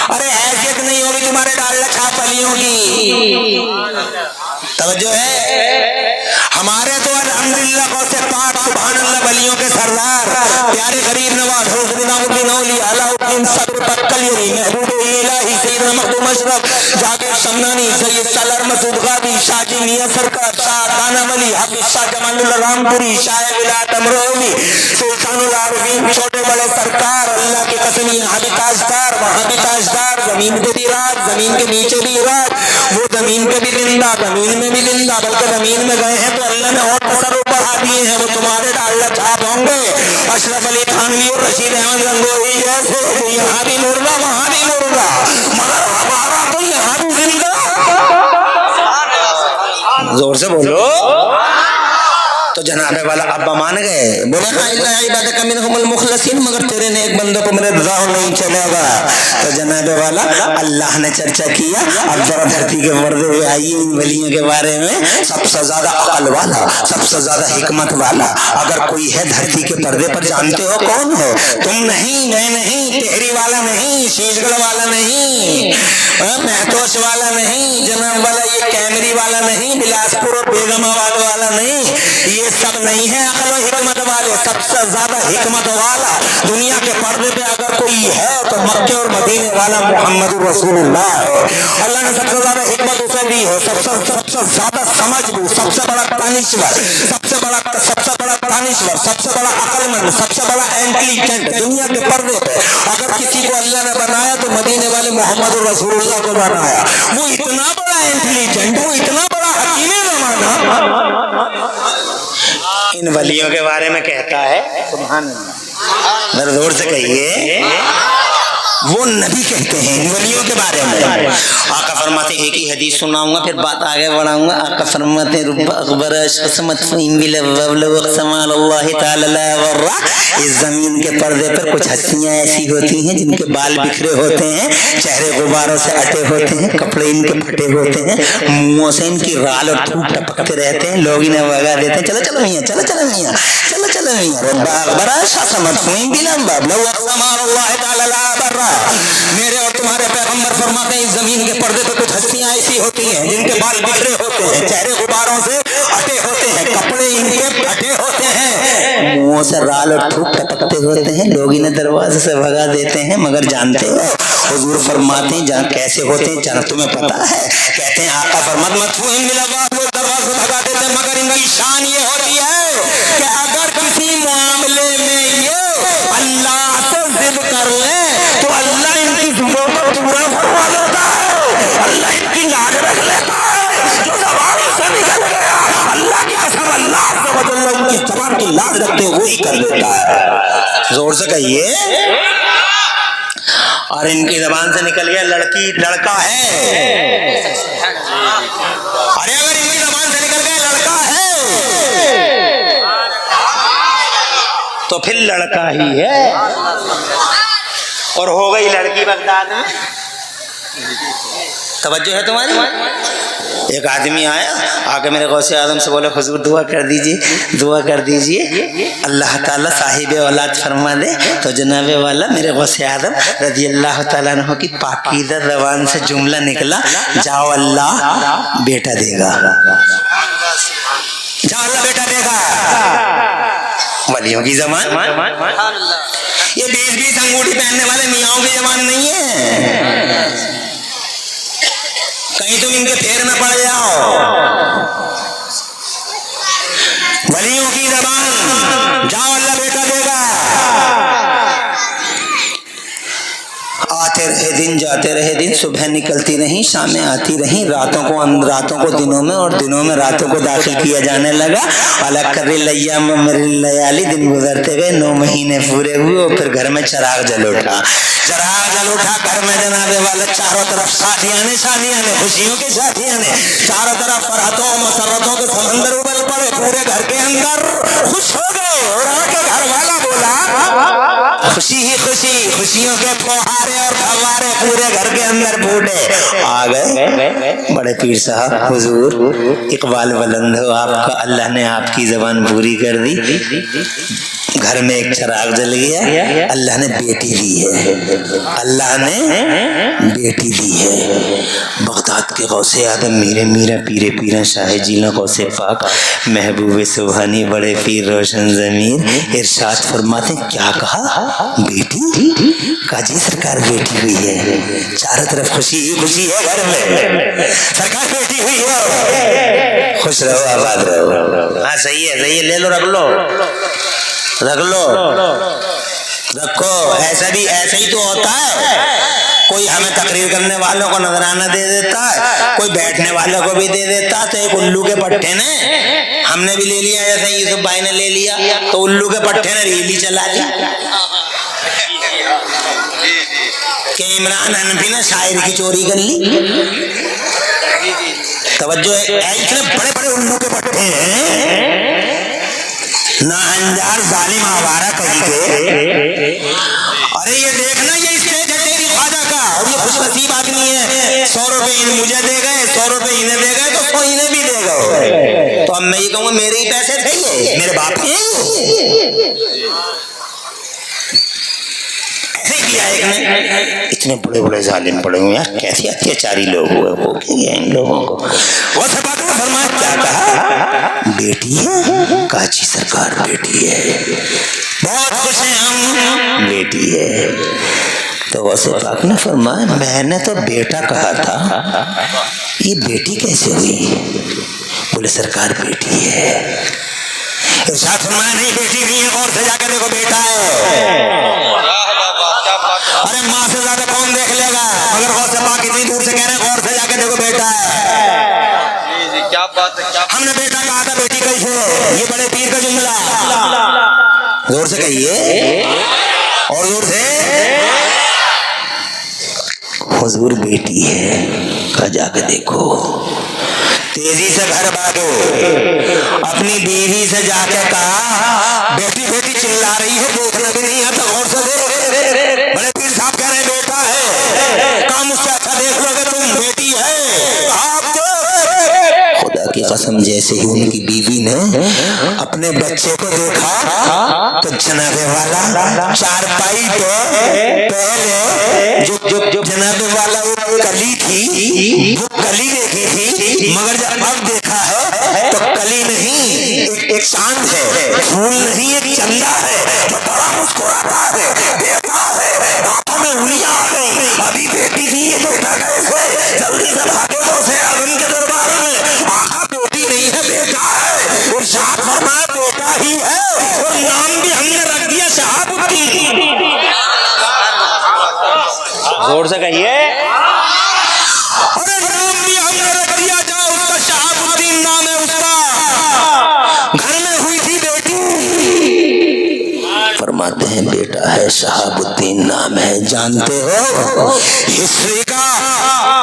अरे हैसियत नहीं होगी तुम्हारे डाल छाप वालियों की। तवज्जो है, हमारे तो अल्हम्दुलिल्लाह कौसे पाक सुभान अल्लाह वलियों के सरदार प्यारे गरीब नवाज हुसैन औली अलाउद्दीन सब्र पक्कल यरी महबूब इलाही सैयद मखदूम अशरफ जाकिर शमनानी सैयद सलार मसूद गादी शाजी मियां सरकार शाह खाना वली हाफिज शाह जमालुल्लाह रामपुरी शाह विलायत अमरोली सुल्तानुल आरिफीन छोटे बड़े सरकार अल्लाह की कसम यहाँ भी ताजदार वहाँ भी ताजदार, जमीन पे भी राज, जमीन के नीचे भी राज, वो जमीन पे भी जिंदा, जमीन में भी जिंदा, बल्कि जमीन में गए हैं तो अल्लाह ने और तसर्रुफ बढ़ा दिए हैं। वो तुम्हारे डाल छाप होंगे अशरफ अली थानवी और रशीद अहमद गंगोही जैसे, यहाँ भी मुर्गा वहाँ भी मुर्गा, मगर हमारा तो यहाँ भी जिंदा। जोर से बोलो। तो जनाबे वाला अब्बा मान गए, बोले हाँ इल्ला इबादक मिनहुमुल मुखलसीन, मगर तेरे नेक बंदों को मेरे दाव नहीं चलेगा। तो जनाबे वाला अल्लाह ने चर्चा किया। अब जरा धरती के पर्दे पे आइए इन वलियों के बारे में। सबसे ज्यादा अकल वाला, सबसे ज्यादा हिकमत वाला अगर कोई है धरती के पर्दे पर, जानते हो कौन हो? तुम नहीं, मैं नहीं, टेहरी वाला नहीं, शीशगढ़ वाला नहीं, महतोश वाला नहीं, जनाब वाला ये कैमरी वाला नहीं, बिलासपुर और बेगमाबाद वाला नहीं, ये सब नहीं है अकल और हिकमत वाले। सबसे ज्यादा हिकमत वाला दुनिया के पर्दे पे अगर कोई है तो मक्के और मदीने वाला मोहम्मद रसूलुल्लाह है। अल्लाह ने सबसे ज्यादा हिकमत उसे दी है, सबसे ज्यादा समझ भी, सबसे बड़ा दानिश्वर, सबसे बड़ा दानिश्वर, सबसे बड़ा अकलमंद, सबसे बड़ा इंटेलिजेंट दुनिया के पर्दे पे अगर किसी को अल्लाह ने बनाया तो मदीने वाले मोहम्मद रसूलुल्लाह को बनाया। वो इतना बड़ा इंटेलिजेंट, वो इतना बड़ा हकीम ज़माना इन वलियों के बारे में कहता है। सुभान अल्लाह, जरा जोर से कहिए, वो नबी कहते हैं इन वलियों के बारे में। आका फरमाते, एक ही हदीस सुनाऊंगा फिर बात आगे बढ़ाऊंगा। आका फरमाते इस जमीन के पर्दे पर कुछ हस्तियां ऐसी होती हैं जिनके बाल बिखरे होते हैं, चेहरे गुब्बारों से अटे होते हैं, कपड़े इनके फटे होते हैं, मुंहों से इनकी राल और थूक टपकते रहते हैं, लोग इन्हें भगा देते हैं, चलो चलो मियां, चलो चलो मियां, चलो चलो मियां। मेरे और तुम्हारे पैगंबर फरमाते हैं इस जमीन के पर्दे पर कुछ हस्तियां ऐसी होती हैं जिनके बाल बिखरे होते हैं, चेहरे गुब्बारों से अटे होते हैं, कपड़े इनके फटे होते हैं, मुंहों से राल और थूक टपकते होते हैं, लोग इन्हें दरवाजे से भगा देते हैं। मगर जानते हो हुजूर फरमाते हैं जहाँ कैसे होते हैं, जान तुम्हें पता है? कहते हैं आका फरमाते दरवाजे से भगा देते हैं, मगर इनकी शान ये होती है कि अगर किसी मामले में ये अल्लाह से जिद कर ले तो अल्लाह इनकी जुबान को पूरा फरमा देता है, अल्लाह इनकी लाज रख लेता है। जो ज़बान से निकल गया अल्लाह की कसम, अल्लाह इनकी ज़बान की लाज रखते वो ही कर देता है। जोर से कहिए। और इनकी ज़बान से निकल गया लड़की लड़का है, अरे अगर इनकी ज़बान से निकल गया लड़का है तो फिर लड़का ही है। और हो गई लड़की बगदाद में, तवज्जो है तुम्हारी? एक आदमी आया, आके मेरे गौसे आदम से बोले हुजूर दुआ कर दीजिए, दुआ कर दीजिए, अल्लाह ताला साहिब औलाद फरमा दे। तो जनाबे वाला मेरे गौसे आदम रज़ी अल्लाह ताला अन्हु की पाकीज़ा ज़बान से जुमला निकला, जाओ अल्लाह बेटा देगा, जाओ अल्लाह बेटा देगा। वलियों की ज़बान, ये 20-20 अंगूठी पहनने वाले मियाओं की ज़बान नहीं है, कहीं तुम इनके फेर में पड़ जाओ। वलियों की ज़बान, जाओ अल्लाह बेटा देगा। आते रहे दिन, जाते रहे दिन, सुबह निकलती रही, शामें आती रही, रातों को दिनों में और दिनों में रातों को दाखिल किया जाने लगा। अलग कर लयाली, दिन गुजरते गए, 9 महीने पूरे हुए और फिर घर में चिराग जल उठा। घर में जनाबे वाले चारों तरफ शादियां ने, खुशियों की शादियां ने, चारों तरफ फरहतों मसरतों के समंदर उबल पड़े, पूरे घर के अंदर खुश हो गए। और आके घर वाला बोला खुशी ही खुशी, खुशियों के फुहारे और फव्वारे पूरे घर के अंदर फूटे। आ गए बड़े पीर साहब, हुजूर इकबाल बुलंद हो आपका, अल्लाह ने आपकी जबान पूरी कर दी, घर में एक चिराग जल गया, अल्लाह ने बेटी दी है, अल्लाह ने बेटी दी है। बगदाद के गौसे आदम मीरा पीरे पीरा शाह जीला गौसे पाक महबूब सुबहानी बड़े पीर रोशन ज़मीर इरशाद फरमाते, क्या कहा बेटी? काजी सरकार बेटी हुई है, चारों तरफ खुशी ही खुशी है, घर में सरकार बेटी हुई है, खुश रहो आबाद रहो। हाँ सही है, ले लो, रख लो, रखो। ऐसा ही तो होता है, कोई हमें तकरीर करने वालों को नजराना दे देता है, कोई बैठने वालों को भी दे देता। तो एक उल्लू के पट्टे ने हमने भी ले लिया, जैसे यूसुफ भाई ने ले लिया, तो उल्लू के पट्टे ने रीली चला दी कि इमरान हनफी ने शायर की चोरी कर ली। तवज्जो है, इतने बड़े बड़े उल्लू के पट्टे हैं, ना अंजार जालिम आवारा कहीं के। अरे ये देखना, ये स्टेज है तेरी ख्वाजा का, और ये खुशनसीब आदमी है, 100 रुपए मुझे दे गए, 100 रुपए इन्हें दे गए, तो 100 इन्हें भी दे गए। तो अब मैं ये कहूँगा मेरे ही पैसे थे, ये मेरे बाप के ऐसे किया एक ने। इतने बड़े बड़े जालिम पड़े हुए यार, कैसे अत्याचारी लोग हुए, वो क्या इन लोगों को। वो सब फरमाया, क्या कहा? बेटी है, काजी सरकार बेटी है, बहुत खुश हैं हम, बेटी है। तो वैसे पाक ने फरमाया, मैंने तो बेटा कहा था, ये बेटी कैसे हुई? बोले सरकार बेटी है। इरशाद फरमाया, नहीं बेटी नहीं है, और से जाकर देखो बेटा है। अरे माँ से ज्यादा कौन देख लेगा, मगर गौसे पाक इतनी दूर से कह रहे हैं, और से जाकर देखो बेटा है। क्या बात है, हमने बेटा कहा था, बेटी कैसे? ये बड़े पीर का जुमला, जोर से कहिए और जोर से। हुजूर बेटी है, कहा जाके देखो। तेजी से घर भागो, अपनी बीवी से जाके कहा, बेटी बेटी चिल्ला रही है, देखना भी नहीं आता, गौर से देख। बड़े पीर साहब कह रहे हैं बेटा है, काम उससे अच्छा देख लोगे तुम, बेटी है। खुदा की कसम, जैसे ही उनकी बीवी ने अपने बच्चे को देखा, तो जनाबे वाला चारपाई पे पहले जो जनाबे वाला वो कली थी, वो कली देखी थी, मगर जब अब देखा है तो कली नहीं, एक चांद है, फूल नहीं, एक चंदा है, जो बड़ा मुस्कुराता है, बेटा है, आंखों में उंगलियां आ गई, अभी बेटी थी, ये बेटा कैसे? जल्दी से भागे से आदम के दरबार में, आखा बेटी नहीं है, बेटा है। और शाह फरमाया बेटा ही है, और नाम भी हमने रख दिया शहाबुद्दीन। जोर से कहिए। अरे नाम भी हमने रख दिया, जाओ उसका शहाबुद्दीन नाम है उसका, घर में हुई थी बेटी। फरमाते हैं बेटा है, शहाबुद्दीन नाम है, जानते हो हिस्ट्री का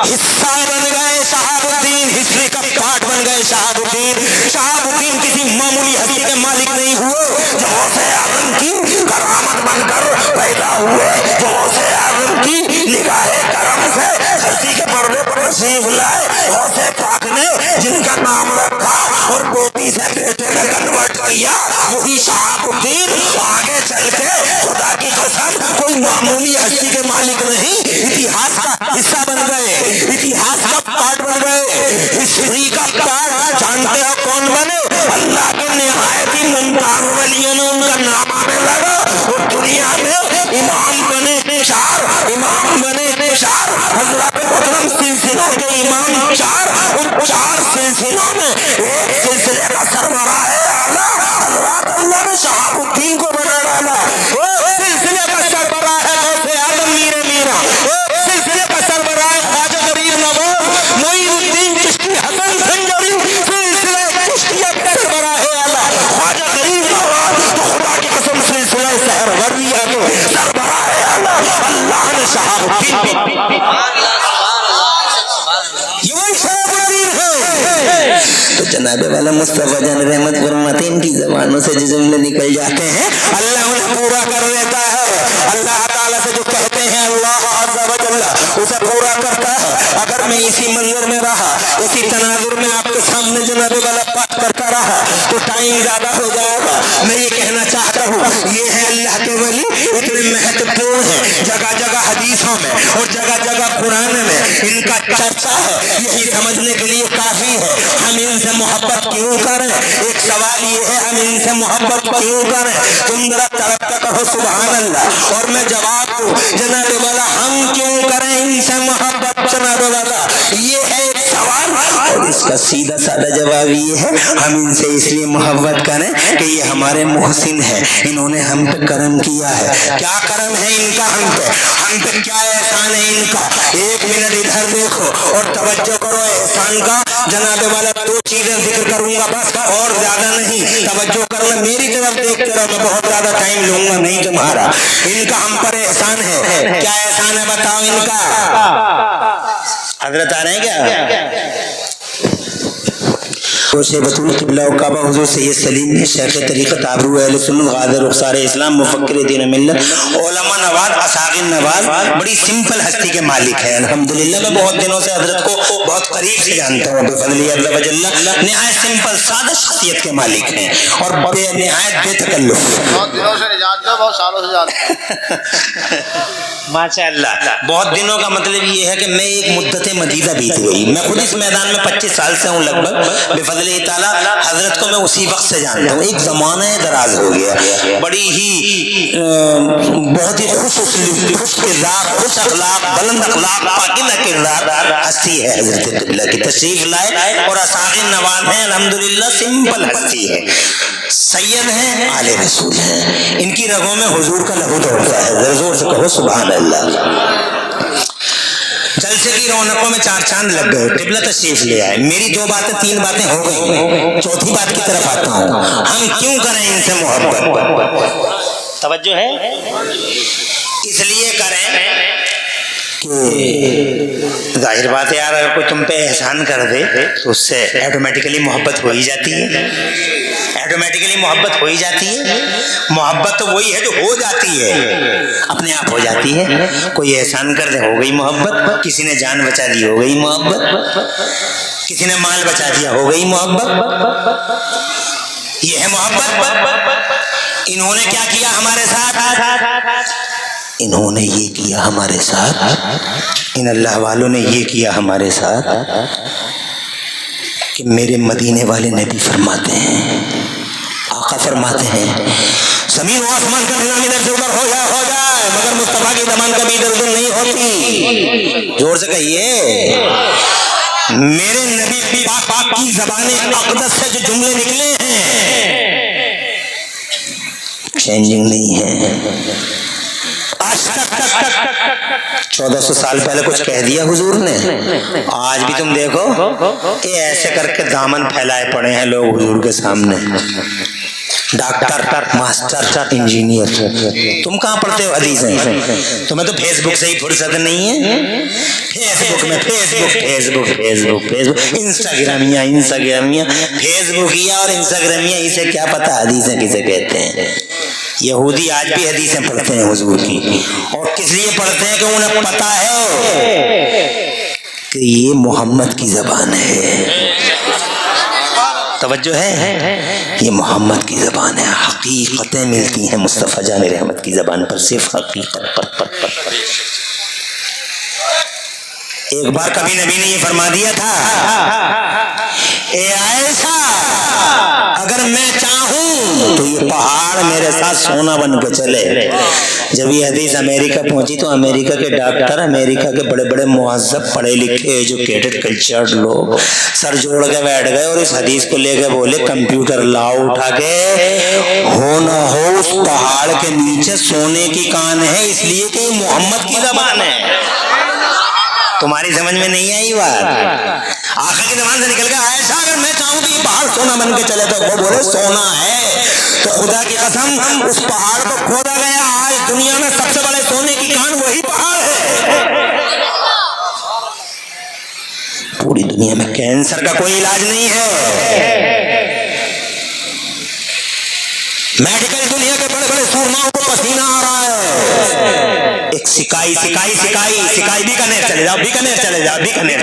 हिस्सा बन गए शहाबुद्दीन, हिस्ट्री का पार्ट बन गए शहाबुद्दीन। शहाबुद्दीन किसी मामूली हस्ती के मालिक नहीं हुए, जो गौसे आज़म की करामत बनकर पैदा हुए, जो गौसे आज़म की निगाहे करम से धरती के पर्दे पर तशरीफ लाए गौसे पाक ने जिनका नाम रखा और बेटी से बेटे में कन्वर्ट किया, वही शहाबुद्दीन आगे चल के खुदा की कसम कोई मामूली हस्ती के मालिक नहीं, इतिहास का हिस्सा बन गए, इतिहास का पार्ट बन गए, हिस्ट्री का पार्ट। जानते हो कौन बने? अल्लाह के निहायत ही मुमताज वलियों ने उनका नाम आने लगा और दुनिया में इमाम बने चार, इमाम बने चार, हज़रत मोहतरम सिलसिलों के इमाम चार, उन चार सिलसिलों में एक सिलसिले का सरबराह है आला हज़रत अल्लाह ने शहाबुद्दीन को बना डाला। वो सिलसिले का सरबराह है गौसे आलम मीर मीरा, वो सिलसिले का सरबराह है ख्वाजा गरीब नवाज मोइनुद्दीन चिश्ती हसन संजरी, सिलसिले चिश्तिया का सरबराह है आला ख्वाजा गरीब नवाज। तो खुदा की कसम सिलसिला सहरवर्दिया के सरबराह है आला अल्लाह ने शहाबुद्दीन तो जनाबे वाला मुस्तफा जान रहमत फरमाते इनकी जबानों से जो जुमले निकल जाते हैं अल्लाह उन्हें पूरा कर देता है। अल्लाह ताला से जो कहते हैं अल्लाह अज़्ज़ा व जल्ला उसे पूरा करता है। अगर मैं इसी मंजर में रहा, इसी तनाजुर में आपके सामने जनाबे वाला बात करता रहा तो टाइम ज्यादा हो जाएगा। मैं ये कहना चाहता हूँ ये है अल्लाह के वली इतने महत्वपूर्ण है, जगह जगह हदीसों में और जगह जगह कुरान में इनका चर्चा है। यही समझने के लिए काफी है हम इनसे मोहब्बत क्यों करें। एक सवाल ये है हम इनसे मोहब्बत क्यों करें, तुम जरा तड़पता कहो सुभान अल्लाह और मैं जवाब दूं जनाबे वाला हम क्यों करें इनसे मोहब्बत जनाबे वाला, ये है एक सवाल और इसका सीधा साधा जवाब ये है हम इनसे इसलिए मोहब्बत करें कि ये हमारे मोहसिन है, इन्होंने हम पे करम किया है। क्या करम है इनका हम पे क्या एहसान है इनका। एक मिनट इधर देखो और तवज्जो करो एहसान का जनाबे वाला। दो चीजें जिक्र करूंगा बस और ज्यादा नहीं, तवज्जो करना मेरी तरफ देखते रहो, मैं बहुत ज्यादा टाइम लूंगा नहीं तुम्हारा। इनका हम पर एहसान है, क्या एहसान है बताओ इनका। हजरत आ रहे हैं क्या? बतूल क़िबला व काबा हुज़ूर सैयद सलीम ने शेख तरीक़त आबरू अहले सुन्नत गाज़ी रुख़सार इस्लाम मुफ़क्किर दीन मिल्लत उलमा नवाज़ असागिर नवाज़ बड़ी सिंपल हस्ती के मालिक है अल्हम्दुलिल्लाह। मैं बहुत दिनों से हज़रत को बहुत करीब से जानता हूँ, बिफ़ज़्लिल्लाह अज़्ज़ा व जल्ला निहायत सिंपल सादा शख्सियत के मालिक हैं और निहायत बेतकल्लुफ़। बहुत दिनों से नहीं जानता, बहुत सालों से जानता माशाअल्लाह। बहुत दिनों का मतलब ये है कि मैं एक मुद्दत मदीदा बीत गई, मैं खुद इस मैदान में 25 साल से हूँ लगभग बिफज़्लिल्लाह ताला। हजरत को मैं उसी वक्त से जानता हूँ, एक ज़माना दराज हो गया। बड़ी ही बहुत ही खुश किरदार, खुश अखलाक, बुलंद अखलाक, पाकीज़ा किरदार हस्ती है हजरत क़िबला की तशरीफ लाए और असागिर नवाज़ हैं अल्हम्दुलिल्लाह। सिंपल हस्ती है, सैयद हैं, आले रसूल हैं, इनकी रगों में हुजूर का लहू दौड़ता है। जोर से कहो सुभान अल्लाह। जलसे की रौनकों में चार चांद लग गए, क़िबला तशरीफ ले आए। मेरी दो बातें तीन बातें हो गई, चौथी बात की तरफ आता हूँ। हम क्यों करें इनसे मोहब्बत? तवज्जो है, इसलिए करें कि जाहिर बात है यार अगर कोई तुम पे एहसान कर दे तो उससे ऑटोमेटिकली मोहब्बत हो ही जाती है, ऑटोमेटिकली मोहब्बत हो ही जाती है। मोहब्बत तो वही है जो हो जाती है, अपने आप हो जाती है। कोई एहसान कर दे हो गई मोहब्बत, किसी ने जान बचा दी हो गई मोहब्बत, किसी ने माल बचा दिया हो गई मोहब्बत। ये है मोहब्बत। इन्होंने क्या किया हमारे साथ? इन्होंने ये किया हमारे साथ, इन अल्लाह वालों ने ये किया हमारे साथ कि मेरे मदीने वाले नबी फरमाते हैं, आका फरमाते हैं ज़मीन और आसमान का निज़ाम इधर से उधर हो जाए मगर मुस्तफा की ज़बान कभी इधर उधर नहीं होती। जोर से कहिए, मेरे नबी पाक की ज़बान अक़दस से जो जुमले निकले हैं चेंजिंग नहीं है। आज तक 1400 साल पहले कुछ कह दिया हुजूर ने, आज भी तुम देखो ये ऐसे करके दामन फैलाए पड़े हैं लोग हुजूर के सामने। डॉक्टर, मास्टर, इंजीनियर, तुम कहाँ पढ़ते हो हदीसें? तुम्हें तो फेसबुक से ही फुर्सत नहीं है। फेसबुक इंस्टाग्रामिया फेसबुकिया और इंस्टाग्रामिया, इसे क्या पता हदीसें किसे कहते हैं। यहूदी आज भी हदीसें पढ़ते हैं हुजूर की, और किस लिए पढ़ते हैं कि उन्हें पता है कि कि ये मोहम्मद की जबान है। तवज्जो है, ये मोहम्मद की जबान है। हकीकतें मिलती हैं मुस्तफ़ा जान रहमत की जबान पर, सिर्फ हकीकत पर। एक बार कभी नबी ने ये फरमा दिया था, ए आयशा, अगर मैं चाहूं तो ये पहाड़ मेरे साथ सोना बन के चले। जब ये हदीस अमेरिका पहुंची तो अमेरिका के डॉक्टर, अमेरिका के बड़े बड़े मुअज़्ज़ब, पढ़े लिखे, एजुकेटेड, कल्चर्ड लोग सर जोड़ के बैठ गए और इस हदीस को लेकर बोले, कंप्यूटर लाओ उठा के, हो ना हो उस पहाड़ के नीचे सोने की कान है, इसलिए कि मोहम्मद की जबान है। तुम्हारी समझ में नहीं आई बात? आका की जबान से निकल गया, आयशा अगर मैं चाहूं तो ये पहाड़ सोना बन के चले, तो वो बोले सोना है। तो खुदा की कसम उस पहाड़ को खोदा गया, आज दुनिया में सबसे बड़े सोने की कान वही पहाड़ है। पूरी दुनिया में कैंसर का कोई इलाज नहीं है। मेडिकल दुनिया के बड़े बड़े सूरमाओं को पसीना आ रहा है। एक सिकाई बीकानेर चले जाओ, बीकानेर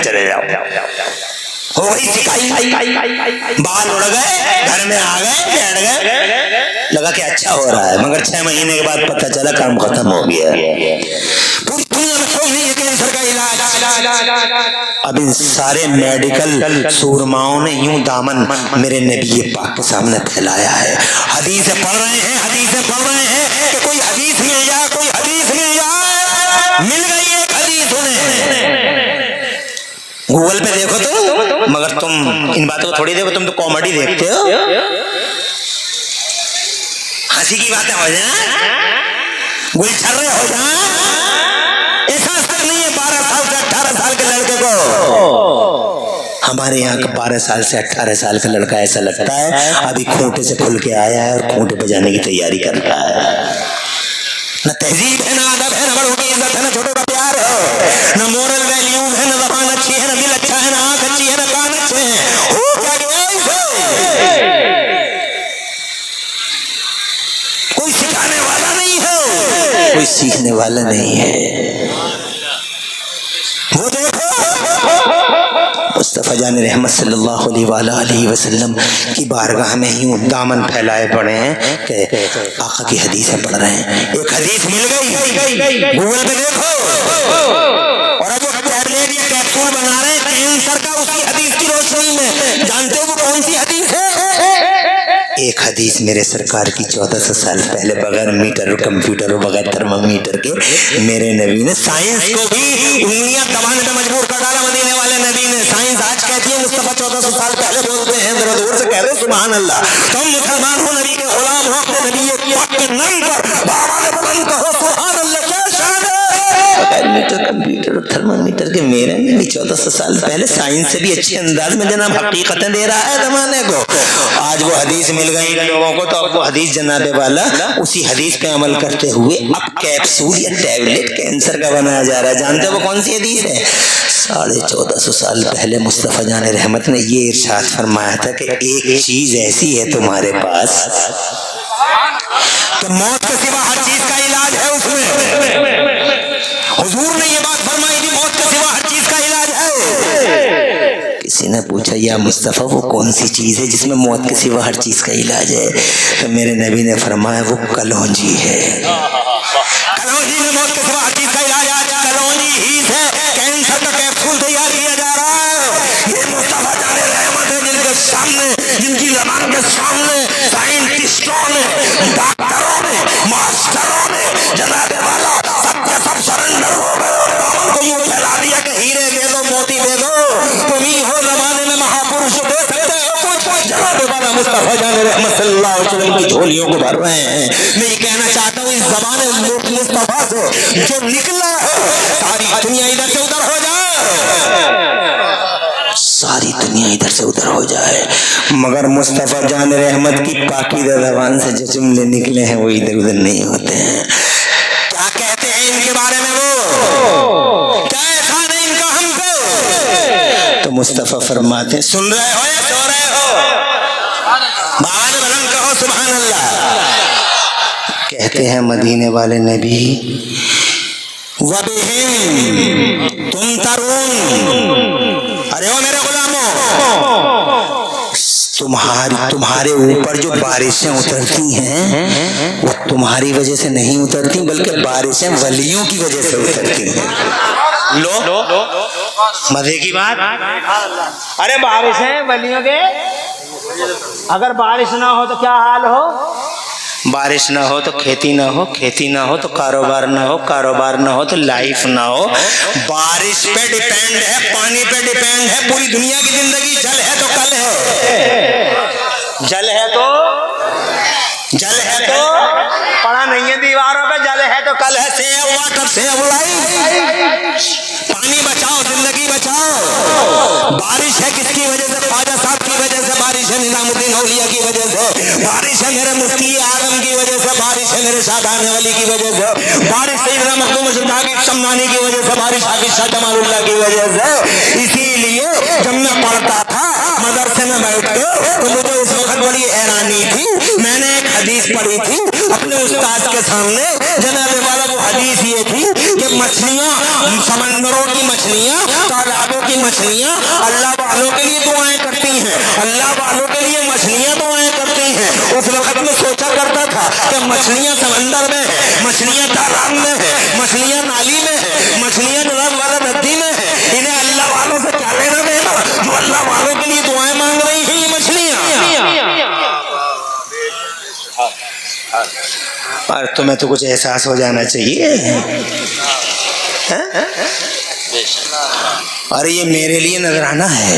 चले जाओ, हो गई सिकाई, बाल उड़ गए, घर में आ गए, बैठ गए, लगा कि अच्छा हो रहा है, मगर 6 महीने के बाद पता चला काम खत्म हो गया। पूरी दुनिया में कोई नहीं है कैंसर का इलाज। अब इन सारे मेडिकल सूरमाओं ने यूं दामन मेरे नबी पाक के सामने फैलाया है। हदीसें पढ़ रहे हैं कि कोई हदीस मिल जाए, मिल गई एक हदीस उन्हें। गूगल पे देखो तो, मगर तुम इन बातों को थोड़ी देखो, तुम तो कॉमेडी देखते हो, हंसी की बातें हो जाए, गुलछर्रे हो जाए, ऐसा असर नहीं है 12 साल से 18 साल के लड़के को। हमारे यहाँ का 12 साल से 18 साल का लड़का ऐसा लगता है अभी खूंटे से खुल के आया है और खूंटे पे जाने की तैयारी कर रहा है। न तहजीब है, न अदब है, न बड़ों की इज्जत है, न छोटों का प्यार है, न मोरल वैल्यूज है, न ज़बान अच्छी है, न दिल अच्छा है, न आंख अच्छी है, न कान अच्छे हैं। हो क्या गया इसे? कोई सिखाने वाला नहीं है, कोई सीखने वाला नहीं है। वो देखो मुस्तफ़ा जान रहमत सल्लल्लाहु अलैहि वसल्लम की बारगाह में यूं दामन फैलाए पड़े हैं कि आका की हदीसें पढ़ रहे हैं। एक हदीस मिल गई, गूगल पे देखो, और अब वो टैबलेट या कैप्सूल बना रहे हैं कैंसर का, उसी हदीस की रोशनी में। जानते हो वो कौन सी हदीस है? एक हदीस मेरे सरकार की 1400 साल पहले बगैर मीटर और कंप्यूटर और बगैर थर्मामीटर के मेरे नबी ने साइंस को भी उंगलियां दबाने पे मजबूर कर डाला। मदीने वाले नबी ने, साइंस आज कहती है मुस्तफा 1400 साल पहले बोलते हैं, जरा दूर से कह रहे सुभान अल्लाह। तुम मुसलमान हो, नबी के गुलाम हो, अपने नबी के नाम पर आवाज़ बुलंद कहो सुभान अल्लाह। क्या शान है! बगैर मीटर कंप्यूटर और थर्मामीटर के मेरे नबी 1400 साल पहले साइंस से भी अच्छे अंदाज में जनाब हकीकतें दे रहा है जमाने को। आज वो हदीस मिल गई लोगों को, तो अब वो हदीस जनाबे वाला उसी हदीस पे अमल करते हुए अब कैप्सूल या टैबलेट कैंसर का बनाया जा रहा है। जानते हो वो कौन सी हदीस है? 1450 साल पहले मुस्तफ़ा जान रहमत ने ये इरशाद फरमाया था कि एक चीज ऐसी है तुम्हारे पास कि मौत के सिवा हर चीज का इलाज है उसमें। हुजूर ने ये बात फरमाई थी, मौत के सिवा हर चीज का इलाज है। किसी ने पूछा या मुस्तफ़ा वो कौन सी चीज है जिसमें मौत के सिवा हर चीज का इलाज है? तो मेरे नबी ने फरमाया वो कलौंजी है। कलौंजी में मौत के सिवा हर चीज का इलाज है। कलौंजी ही से कैंसर का कैप्सूल तैयार किया जा रहा है। ये मुस्तफ़ा जान रहमत है जिनके सामने, जिनकी ज़बान के सामने साइंटिस्टों ने, डॉक्टरों ने, मास्टरों ने जनाबे वाला सबके सब सरेंडर हो गए और उनको यूं फैला दिया कि हीरे दे दो, मोती दे दो, तुम ही हो जमाने में महापुरुष, दे सकते हो कुछ। जनाबे वाला मुस्तफ़ा जान रहमत सल्लल्लाहु अलैहि वसल्लम की झोलियों को भर रहे हैं। मैं ये कहना चाहता हूँ इस ज़माने मुस्तफ़ा से जो निकला है, सारी दुनिया इधर से उधर हो जाए, सारी दुनिया इधर से उधर हो जाए, मगर मुस्तफ़ा जान रहमत की पाकीज़ा ज़बान से जो जुमले निकले हैं वो इधर उधर नहीं होते हैं। क्या कहते हैं इनके बारे में वो? क्या एहसान है इनका हम पे? तो मुस्तफ़ा फरमाते हैं, सुन रहे हो या सो रहे हो? बात बुलंद कहो सुभान अल्लाह। कहते हैं मदीने वाले नबी, वबिहिम तुम तरुण, तुम्हारे ऊपर जो बारिशें उतरती हैं वो तुम्हारी वजह से नहीं उतरती, बल्कि बारिशें वलियों की वजह से उतरती हैं। लो मजे की बात। अरे बारिशें वलियों के, अगर बारिश ना हो तो क्या हाल हो? बारिश ना हो तो खेती ना हो, खेती ना हो तो कारोबार ना हो, कारोबार ना हो तो लाइफ ना हो। बारिश पे डिपेंड है, पानी पे डिपेंड है पूरी दुनिया की जिंदगी। जल है तो कल है, जल है तो पढ़ा नहीं है दीवारों पे, जल है तो कल है। Save water save life. पानी बचाओ, जिंदगी बचाओ। बारिश है किसकी वजह से? ख्वाजा साहब की वजह से बारिश है, निजामुद्दीन औलिया की वजह से बारिश है, मेरे मुफ्ती आजम की वजह से बारिश है, मेरे शाहजहां वली की वजह से बारिश, सैयदना मखदूम शमनानी की वजह से बारिश, हाफिज शाह जमालुल्लाह की वजह से। इसीलिए जब मैं पढ़ता था मदरसे में बैठ के तो मुझे उस वक्त बड़ी हैरानी थी। मैंने एक हदीस पढ़ी थी अपने उस्ताद के सामने। जनाबे वाला वो हदीस ये थी कि मछलियां, समंदरों की मछलियां, तालाबों की मछलियां अल्लाह वालों के लिए दुआएं करती हैं, अल्लाह वालों के लिए मछलियां दुआएं करती हैं। उस वक्त में सोचा करता था कि मछलियां समंदर में है, मछलियां तालाब में है, मछलियां नाली में है, मछलियां जनाब वाला नदी में है, इन्हें अल्लाह वालों से क्या लेना देना जो अल्लाह वालों के लिए दुआएं मांग रही हैं ये मछलियां। और तुम्हें तो कुछ एहसास हो जाना चाहिए। अरे ये मेरे लिए नजराना है।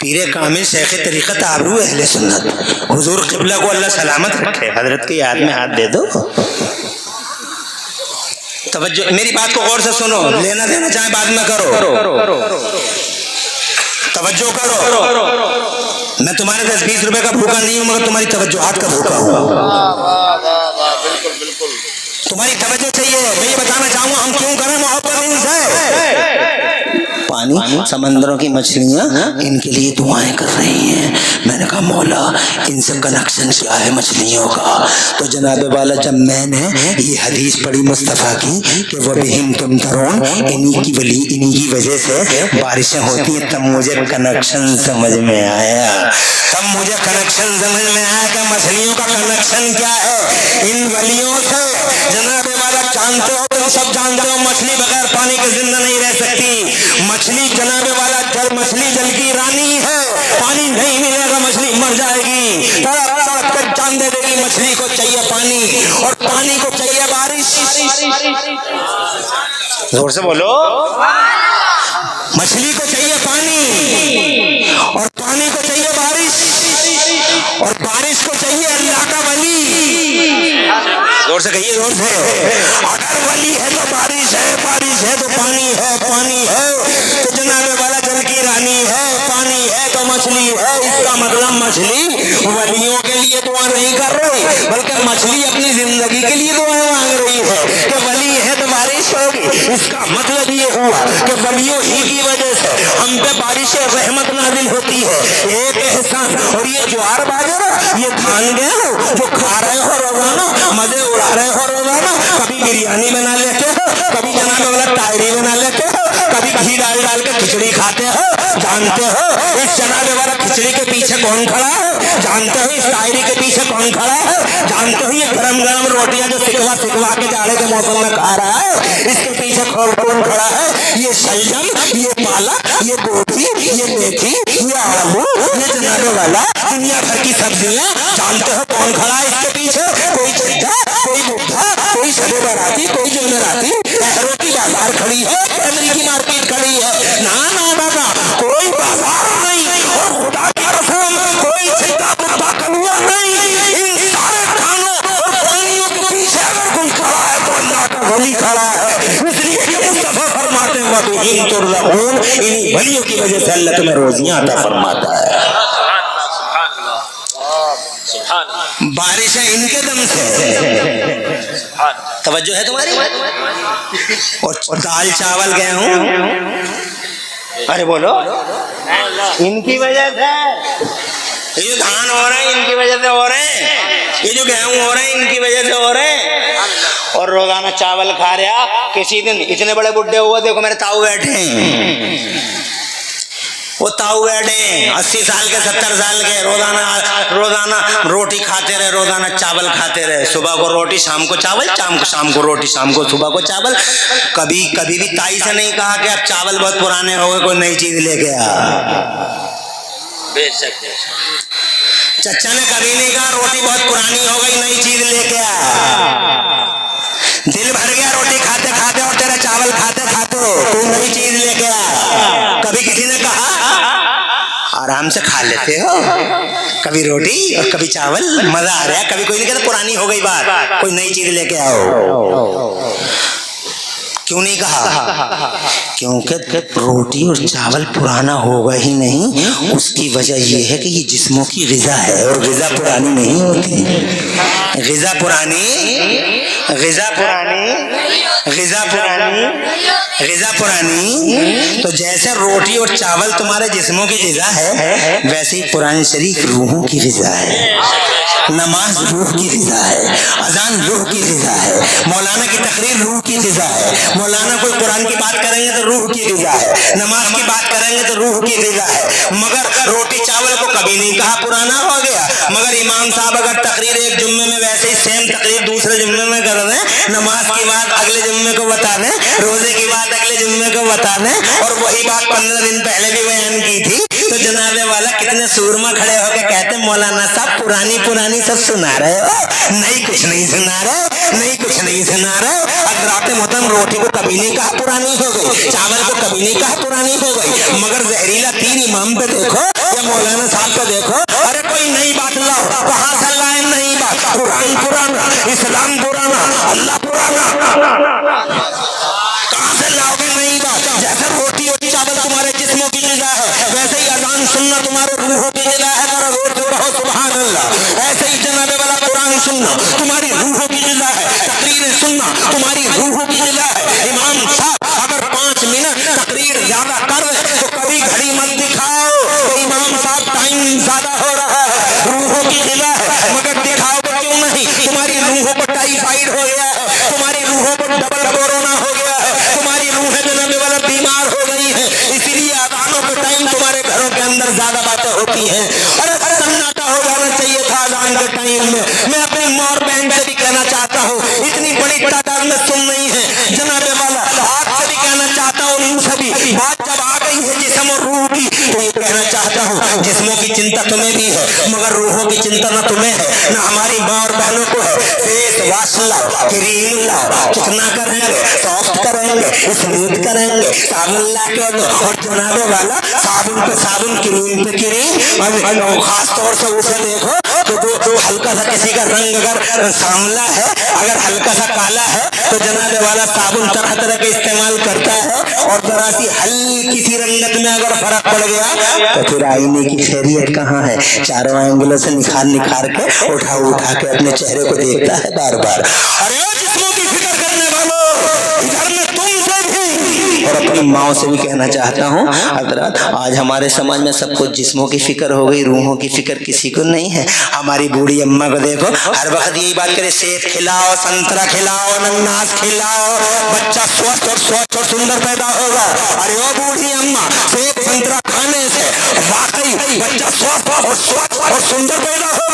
पीरे कामिल शेख तरीक़त आबरू अहले सुन्नत हुजूर क़िबला को अल्लाह सलामत रखे, हजरत की याद में हाथ दे दो। तवज्जो, मेरी बात को गौर से सुनो, लेना देना चाहे बाद में करो, तवज्जो करो। मैं तुम्हारे 10-20 रुपए का भूखा नहीं हूँ, मगर तुम्हारी तवज्जोहात का भूखा हूँ। तुम्हारी तवज्जो चाहिए। मैं ये बताना चाहूंगा हम क्यों करें मोहब्बत इनसे। पानी, समंदरों की मछलियां इनके लिए दुआएं कर रही हैं। मैंने कहा मौला इनसे कनेक्शन क्या है मछलियों का? तो जनाबे वाला जब मैंने ये हदीस पढ़ी मुस्तफ़ा की कि वह बिहिम तुम तरोन, इन्हीं की वजह से बारिशें होती हैं, तब मुझे कनेक्शन समझ में आया। तब मुझे कनेक्शन समझ में आया कि मछलियों का कनेक्शन क्या है इन वलियों से। जनाबे वाला जानते हो, तुम सब जानते हो मछली बगैर पानी के जिंदा नहीं रह सकती। मछली जनाबे वाला मछली जल की रानी है, पानी नहीं मिलेगा मछली मर जाएगी, तड़प कर जान दे देगी। मछली को चाहिए पानी और पानी को चाहिए बारिश। जोर से बोलो। मछली को चाहिए पानी और पानी को चाहिए बारिश और बारिश को चाहिए अल्लाह का वली। जोर से कहिए, जोर से। अगर वली है तो बारिश है, बारिश है तो पानी है, पानी है तो जनाबे वाला जल की रानी है, पानी है तो मछली है। इसका मतलब मछली वलियों के लिए दुआ नहीं कर रही, बल्कि मछली अपनी जिंदगी के लिए दुआ मांग रही है कि वली है तो बारिश होगी। इसका मतलब ये हुआ कि वलियों ही की वजह से हम पे बारिश रहमत नाजिल होती है। एक एहसान। और ये ज्वार बाजरा, ये धान गेहूं जो खा रहे हो रोजाना, मजे उड़ा रहे हो रोजाना, कभी बिरयानी बना लेते हो, कभी जनाबे वाला तायरी बना लेते हो, कभी घी डाल डाल के खिचड़ी खाते हो। जानते हो इस जनाबे वाला खिचड़ी के पीछे कौन खड़ा है? जानते हो इस तायरी के पीछे कौन खड़ा है? जानते हो ये गरम गरम रोटियां जो सिकवा सिकवा के जाड़े के मौसम में खा रहा है, इसके पीछे कौन खड़ा है? ये शलजम, ये पालक, ये गोभी, ये मेथी, ये आलू, ये जनाबे वाला दुनिया भर की सब्जियां। जानते हो कौन खड़ा है इसके पीछे? कोई चिट्ठा, कोई बुढ़ा, कोई शबे बराती, कोई जुमेराती, शहरों की बाजार खड़ी है, फैमिली की मार्केट खड़ी है। ना ना बाबा, कोई बाजार नहीं और खुदा की कसम कोई चिट्ठा बुढ़ा कनुआ नहीं। इन सारे खानों और पानियों के पीछे अगर कोई खड़ा है तो अल्लाह का वली खड़ा है। इसलिए कि मुस्तफा फरमाते हैं वबहिम तुर्ज़क़ून, इन्हीं वलियों की वजह से अल्लाह तुम्हें रोजियां अता फरमाता है। बारिश है इनके दम से। तवज्जो है तुम्हारी? और दाल चावल गेहूं, अरे बोलो, इनकी वजह से। ये जो धान हो रहे हैं इनकी वजह से हो रहे हैं, ये जो गेहूं हो रहे हैं इनकी वजह से हो रहे हैं। और रोजाना चावल खा रहा, किसी दिन इतने बड़े बुड्ढे हुए, देखो मेरे ताऊ बैठे हैं, वो ताऊ बैठे 80 साल के 70 साल के रोजाना रोटी खाते रहे, रोजाना चावल खाते रहे। सुबह को रोटी, शाम को चावल, शाम को रोटी, शाम को सुबह को चावल। कभी भी ताई से नहीं कहा कि अब चावल बहुत पुराने हो गए, कोई नई चीज लेके आ। चचा ने कभी नहीं कहा रोटी बहुत पुरानी हो गई, नई चीज लेके आ। दिल भर गया रोटी खाते खाते और तेरा चावल खाते खाते, तू नई चीज लेके आ। कभी किसी ने कहा आराम से खा लेते हो, कभी रोटी और कभी चावल, मजा आ रहा है। कभी कोई नहीं कहता पुरानी हो गई बात, कोई नई चीज लेके आओ। क्यों नहीं कहा? क्योंकि रोटी और चावल पुराना होगा ही नहीं, उसकी वजह यह है कि ये जिस्मों की ग़िज़ा है और ग़िज़ा पुरानी नहीं होती। ग़िज़ा पुरानी, ग़िज़ा पुरानी, ग़िज़ा पुरानी, ग़िज़ा पुरानी। तो जैसे रोटी और चावल तुम्हारे जिस्मों की ग़िज़ा है, वैसे ही कुरान शरीफ रूहों की ग़िज़ा है। नमाज रूह की ग़िज़ा है, अजान रूह की ग़िज़ा है, मौलाना की तकरीर रूह की ग़िज़ा है। मौलाना कोई कुरान की बात करेंगे तो रूह की ग़िज़ा है, नमाज की बात करेंगे तो रूह की ग़िज़ा है। मगर रोटी चावल को कभी नहीं कहा पुराना हो गया। मगर इमाम साहब अगर तकरीर एक जुम्मे में वैसे ही सेम तकरीर दूसरे जुम्मे में कर दें, नमाज की बात अगले जुम्मे को बता दें, रोजे की बात अगले जुम्मे को बता दें, और वही बात 15 दिन पहले भी बयान की थी, तो जनाबे वाला कितने सूरमा खड़े होकर कहते मौलाना साहब पुरानी पुरानी सब सुना रहे हो, नई कुछ नहीं सुना रहे, नई कुछ नहीं सुना रहे। हज़रात मोहतरम रोटी को कभी नहीं कहा पुरानी हो गई, चावल को कभी नहीं कहा पुरानी हो गई। मगर जहरीला तीन इमाम पे देखो या मौलाना साहब पे देखो, अरे कोई नई बात लाओ, कहाँ से लाए नई बात? कुरान पुराना, इस्लाम पुराना, अल्लाह पुराना, कहाँ से लाओगे नई बात? जैसे रोटी और चावल तुम्हारे जिस्मों की ग़िज़ा है, वैसे ही अज़ान सुनना तुम्हारे रूहों की ग़िज़ा है। जरा जोर से कहो सुभान अल्लाह। ऐसे ही जनाबे वाला कुरान सुनना तुम्हारी रूहों की ग़िज़ा है, तकरीर सुनना तुम्हारी रूहों की ग़िज़ा है। इमाम साहब अगर 5 मिनट तकरीर ज्यादा कर तो कभी घड़ी मत दिखाओ तो इमाम साहब टाइम ज्यादा हो रहा है, रूहों की ग़िज़ा है। मगर दिखाओ क्यों नहीं? तुम्हारी रूहों पर टाइफाइड हो गया है, तुम्हारी रूहों पर डबल कोरोना हो गया है, तुम्हारी रूहें जनाबे वाला बीमार हो गई है। इसीलिए अज़ानों के टाइम तुम्हारे घरों के अंदर ज्यादा बातें होती हैं। अरे सन्नाटा हो जाना चाहिए था अज़ान के टाइम में। मैं अपनी माँ और बहन से भी कहना चाहता हूँ, इतनी बड़ी तादाद में सुन नहीं है जनाबे वाला, आपसे भी कहना चाहता हूँ, इन सभी बात जब आ गई है जिस्म और रूह की, तो ये कहना चाहता हूँ जिस्मों की चिंता तुम्हें भी है, मगर रूहों की चिंता ना तुम्हें है ना हमारी माँ और बहनों को है। फेस वाश लाओ, क्रीम लाओ, चिकना करेंगे, सॉफ्ट करेंगे, स्मूथ करेंगे, साबुन ला के और जनाबे वाला साबुन पे साबुन, क्रीम पे क्रीम। और खास तौर से उसे देखो तो जो हल्का सा किसी का रंग अगर सांवला है, अगर हल्का सा काला है, तो जनाबे वाला साबुन तरह तरह के इस्तेमाल करता है। और जरा सी हल्की सी रंगत में अगर फर्क पड़ गया तो फिर आईने की खैरियत कहाँ है? चारों एंगलों से निखार के उठा के अपने चेहरे को देखता है बार बार। अरे जिस्मों की फिक्र करने वालों, इधर में तुमसे भी और अपनी माओ से भी कहना चाहता हूँ, हज़रात आज हमारे समाज में सबको जिस्मों की फिक्र हो गई, रूहों की फिक्र किसी को नहीं है। हमारी बूढ़ी अम्मा को देखो, हर वक्त यही बात करे, सेब खिलाओ, संतरा खिलाओ, अनानास खिलाओ, बच्चा स्वस्थ और सुंदर पैदा होगा। अरे वो बूढ़ी अम्मा, सेब संतरा खाने से वाकई बच्चा स्वस्थ और सुंदर पैदा होगा।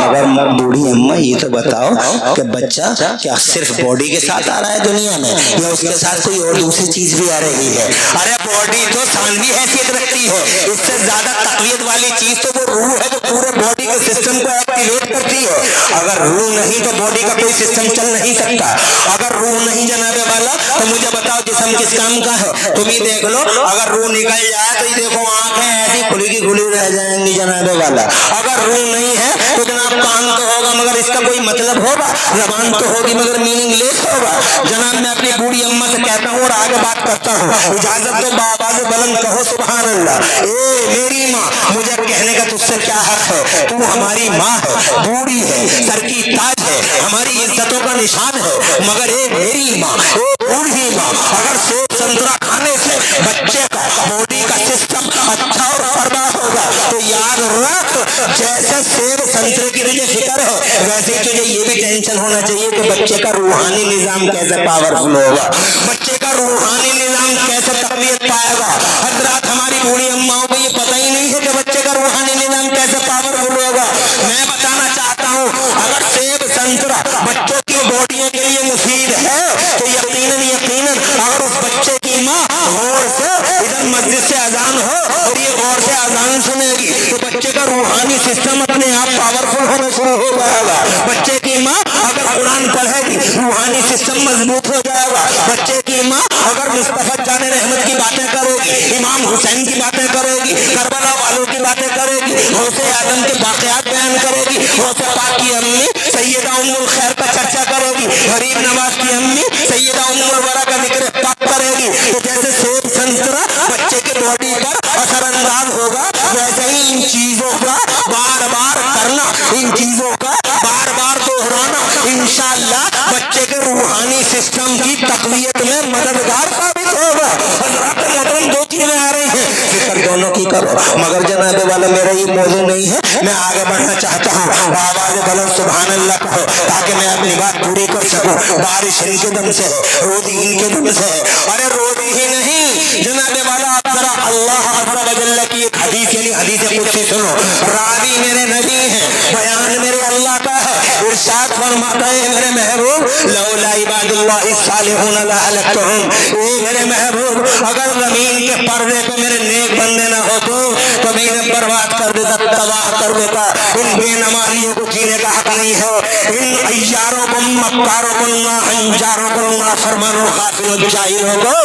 मगर बूढ़ी अम्मा ये तो बताओ कि बच्चा क्या सिर्फ बॉडी के साथ आ रहा है दुनिया में, या उसके साथ कोई और दूसरी चीज भी आ रही है? अरे बॉडी तो सानवी हैसियत रखती है, इससे ज्यादा तकवीत वाली चीज तो वो रूह है, जो पूरे बॉडी के सिस्टम को एक्टिवेट करती है। अगर रूह नहीं तो बॉडी का कोई सिस्टम चल नहीं सकता। अगर रूह नहीं जनाबे वाला तो मुझे बताओ जिस्म किस काम का है? तुम ही देख लो, अगर रूह निकल जाए तो ये देखो आंखें ऐसी खुली की खुली रह जाएंगी जनाबे वाला। अगर रूह नहीं है तो जनाब कान तो होगा मगर इसका कोई मतलब होगा, जबान तो होगी मगर मीनिंगलेस होगा। जनाब मैं अपनी बूढ़ी अम्मा से कहता हूँ और आगे बात करता हूँ, इजाजत दो बाबा से बुलंद कहो सुभान अल्लाह। ए मेरी माँ, मुझे कहने का तुझसे क्या हक है? तू हमारी माँ है, बूढ़ी है, सर की ताज है, हमारी इज्जतों का निशान है। मगर ए मेरी माँ, ए बूढ़ी माँ, अगर सेब संतरा खाने से बच्चे का बॉडी का सिस्टम अच्छा और फरमा होगा तो याद रख, जैसे सेब संतरे की तुझे फिक्र है वैसे ही तुझे ये भी टेंशन होना चाहिए कि बच्चे का रूहानी निजाम कैसे पावरफुल होगा, बच्चे का रूहानी निजाम कैसे तकवीत पाएगा। हज़रात हमारी बूढ़ी अम्माओं जाएगा। बच्चे की माँ अगर कुरान पढ़ेगी रूहानी सिस्टम मजबूत हो जाएगा। बच्चे की माँ अगर मुस्तफा जाने रहमत की बातें करेगी, इमाम हुसैन की बातें करेगी, करबला वालों की बातें करेगी, गौसे आदम के वाकयात बयान करेगी, गौसे पाक की अम्मी सैयदा उम्मुल खैर का चर्चा करेगी, गरीब नवाज की अम्मी सैयदा उम्मुल वरा का जिक्र पाक करेगी, तो जैसे सेब संतरा बच्चे के बॉडी पर असरअंदाज होगा, वैसे ही इन चीजों का बार बार करना, इन चीजों का बार बार दोहराना इंशाअल्लाह बच्चे के रूहानी सिस्टम की तकवीयत में मददगार साबित होगा। हज़रात मोहतरम, दो चीजें आ रही हैं, फिक्र दोनों की करो। मगर जनाबे वाला मेरा ये मौजू नहीं है, मैं आगे बढ़ना चाहता हूँ। आवाज बुलंद सुभान अल्लाह कहो ताकि मैं अपनी बात पूरी कर सकूं। बारिश इनके दम से है, रोज़ी इनके दम से है। अरे रोज़ी ही नहीं जनाबे वाला, आप जरा अल्लाह अज़्ज़ा व जल्ल की एक हदीस यानी हदीस कुदसी सुनो। रावी मेरे नबी हैं, बयान मेरे अल्लाह का है। इरशाद फरमाता है मेरे महबूब, लौला इबादुल्लाह सालिहून लअहलक्तहुम, ए मेरे महबूब अगर जमीन के पर्दे पे मेरे नेक बंदे ना होते तो मैं इन्हें बर्बाद कर देता, तबाह कर देता। इन बेनमाजियों को जीने का हक नहीं है। इन अय्यारों को, मक्कारों को, अंजारों को, नाफरमानों, गाफिलों, जाहिलों को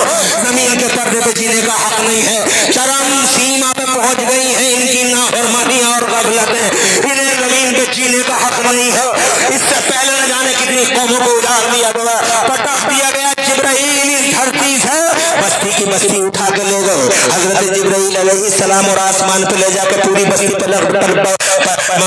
जमीन के पर्दे पे जीने का हक नहीं है। चरम सीमा पे पहुंच गई है इनकी नाफरमानियां और गफलतें, इन्हें जमीन पे जीने का हक नहीं है। इससे पहले न जाने कितनी कौमों को उजाड़ दिया गया, पटक दिया गया। जिब्राइल इस धरती से बस्ती की बस्ती उठा के ले गए। हजरत जिब्राइल अलैहिस्सलाम और आसमान पे ले जाकर पूरी बस्ती पे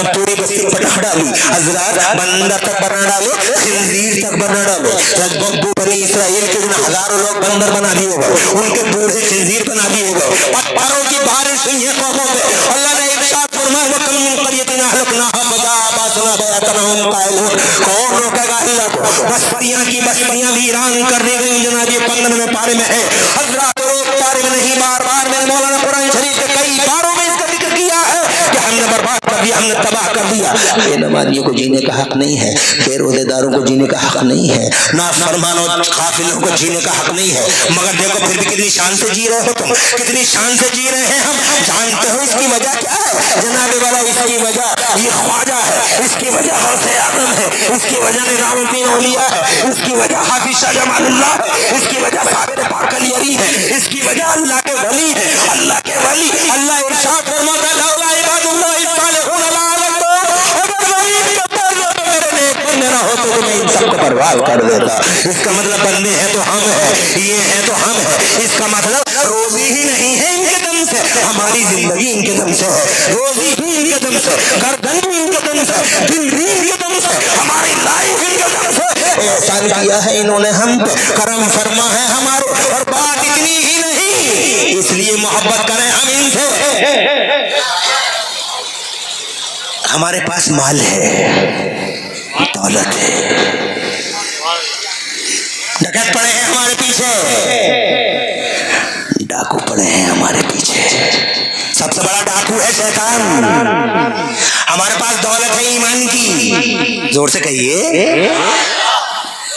पूरी बस्ती पटक डाली। हजरत बंदर तक बना डाले, खिंजीर तक बना डाले। बब्बू बनी इसराइल के दिन हजारों लोग बंदर बना दिए गए, उनके बूढ़े खिंजीर बना दिए गए। पत्थरों की बारिश हुई है कौमों पे। अल्लाह ने इरशाद फरमाया, वकम मिन क़रयतिन अहलकनाहा फजाअ बयातनहुम क़ाइलून, कौन रोकेगा अल्लाह को? बस्तियां की बस्तियां वीरान कर दी गई। जनाब ये 15वें पारे में है। हजरत एक पारे में नहीं, बार बार मैंने मौलाना कुरान शरीफ के कई पारों में इसका जिक्र किया है कि हमने बर्बाद कर दिया, हमने तबाह कर दिया। बेनमाजियों को जीने का हक नहीं है, बेरोज़ेदारों को जीने का हक नहीं है, नाफरमानों काफिलों को जीने का हक नहीं है। मगर देखो फिर भी कितनी शान से जी रहे हो तुम, कितनी शान से जी रहे हैं हम। जानते हो इसकी वजह क्या है जनाबे वाला? इसकी वजह ये ख्वाजा है, इसकी वजह गौसे आज़म है, इसकी वजह निज़ामुद्दीन औलिया है, इसकी वजह हाफिज शाह जमालुल्लाह है, इसकी वजह साबिर पाक अली अली है, इसकी वजह अल्लाह के वली है। अल्लाह के वली, अल्लाह इरशाद फरमाता है, लौला इबादुल्लाह सालिहून लअहलक्तहुम, अगर ज़मीन के पर्दे पे मेरे नेक बंदे ना होते तो मैं इन सबको बर्बाद कर देता। इसका मतलब बंदे हैं तो हम हैं, ये हैं तो हम हैं। इसका मतलब रोजी ही नहीं है इनके दम से, हमारी जिंदगी इनके दम से है, रोजी भी इनके दम से, गर्दन भी इनके दम से, दिल भी इनके दम से, हमारी लाइफ इनके दम से। एहसान किया है इन्होंने हम पे, करम फरमा है हमारे। और बात इतनी ही नहीं, इसलिए मोहब्बत करें हम इनसे। हमारे पास माल है, दौलत है, डकैत पड़े हैं हमारे पीछे, डाकू पड़े हैं हमारे पीछे। सबसे बड़ा डाकू है शैतान। हमारे पास दौलत है ईमान की, जोर से कहिए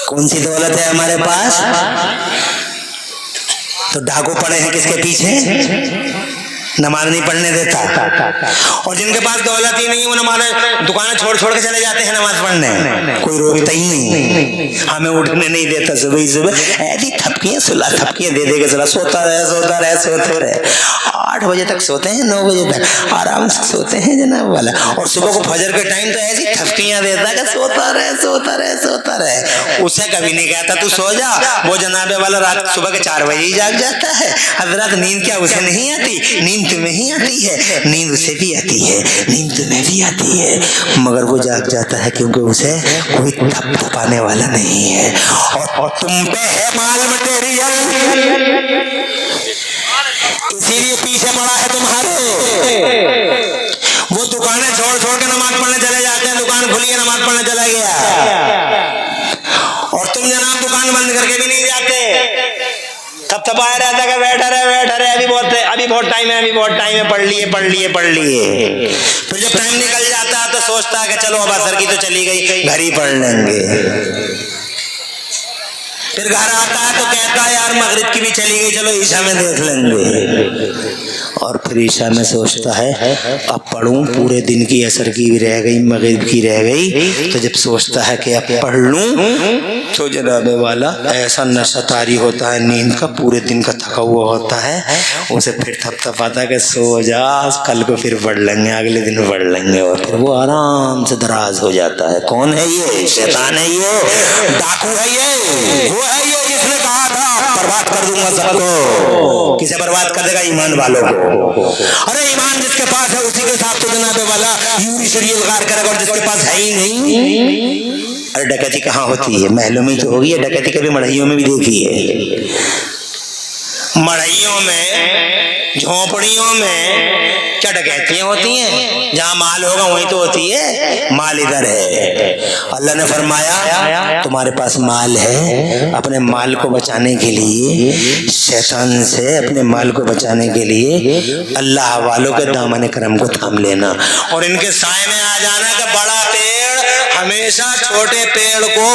कौन सी दौलत है हमारे पास? तो डाकू पड़े हैं किसके पीछे? नमाज नहीं पढ़ने देता। और जिनके पास दौलत ही नहीं, वो नमाज दुकानें छोड़ छोड़ के चले जाते हैं नमाज पढ़ने, कोई रोकता ही नहीं, हमें उठने नहीं देता। सुबह सुबह ऐसी थपकियां सुला थपकियां दे देगा, चला सोता रहे सोता रहे सोते रहे। 8 बजे तक सोते हैं, 9 बजे तक आराम से सोते हैं जनाब वाला। और सुबह को फजर के टाइम तो ऐसी थपकियां देता है कि सोता रहे सोता रहे सोता रहे। उससे कभी नहीं कहता तू सो जा, वो जनाबे वाला रात सुबह के 4 बजे ही जाग जाता है। हजरत नींद क्या उसे नहीं आती? नींद तुम्हें ही आती है, नींद उसे भी आती है, नींद तुम्हें भी आती है, मगर वो जाग जाता है क्योंकि उसे कोई थपथपाने वाला नहीं है। और तुम पे है माल मटेरियल, इसीलिए पीछे पड़ा है तुम्हारे। वो दुकानें छोड़ छोड़ के नमाज पढ़ने चले जाते हैं, दुकान खुली है नमाज पढ़ने चला गया, और तुम जनाब दुकान बंद करके भी नहीं जाते, तब थपाया रहता है बैठा रहे अभी बहुत टाइम है, अभी बहुत टाइम है, पढ़ लिए। फिर जब टाइम निकल जाता है तो सोचता है कि चलो अब असर की तो चली गई, घर ही पढ़ लेंगे। फिर घर आता है तो कहता है यार मगरिब की भी चली गई, चलो ईशा में देख लेंगे। और फिर ईशा में सोचता है अब पढ़ूं, पूरे दिन की असर की भी रह गई, मगरिब की रह गई, तो जब सोचता है कि अब पढ़ लूं तो जनाब वाला ऐसा नशा तारी होता है नींद का, पूरे दिन का थका हुआ होता है, उसे फिर थपथपाता कि सो जा, कल को फिर पढ़ लेंगे, अगले दिन पढ़ लेंगे, और फिर वो आराम से दराज हो जाता है। कौन है ये? शैतान है ये, डाकू है ये, वो है ये जिसने कहा था बर्बाद कर दूंगा सबको। किसे बर्बाद कर देगा? ईमान वालों को। अरे ईमान जिसके पास है उसी के साथ तो जनाब वाला यूरी शरीय गार करेगा, और जिसके पास है ही नहीं। अरे डकैती कहाँ होती है? महलों में तो होगी है डकैती, कभी मढ़इयों में भी देखी है? मढ़इयों में, झोपड़ियों में क्या डकैतियां होती हैं? जहाँ माल होगा वहीं तो होती है। माल इधर है। अल्लाह ने फरमाया तुम्हारे पास माल है, अपने माल को बचाने के लिए, शैतान से अपने माल को बचाने के लिए अल्लाह वालों के दामन करम को थाम लेना और इनके साए में आ जाना। कि बड़ा पेड़ हमेशा छोटे पेड़ को,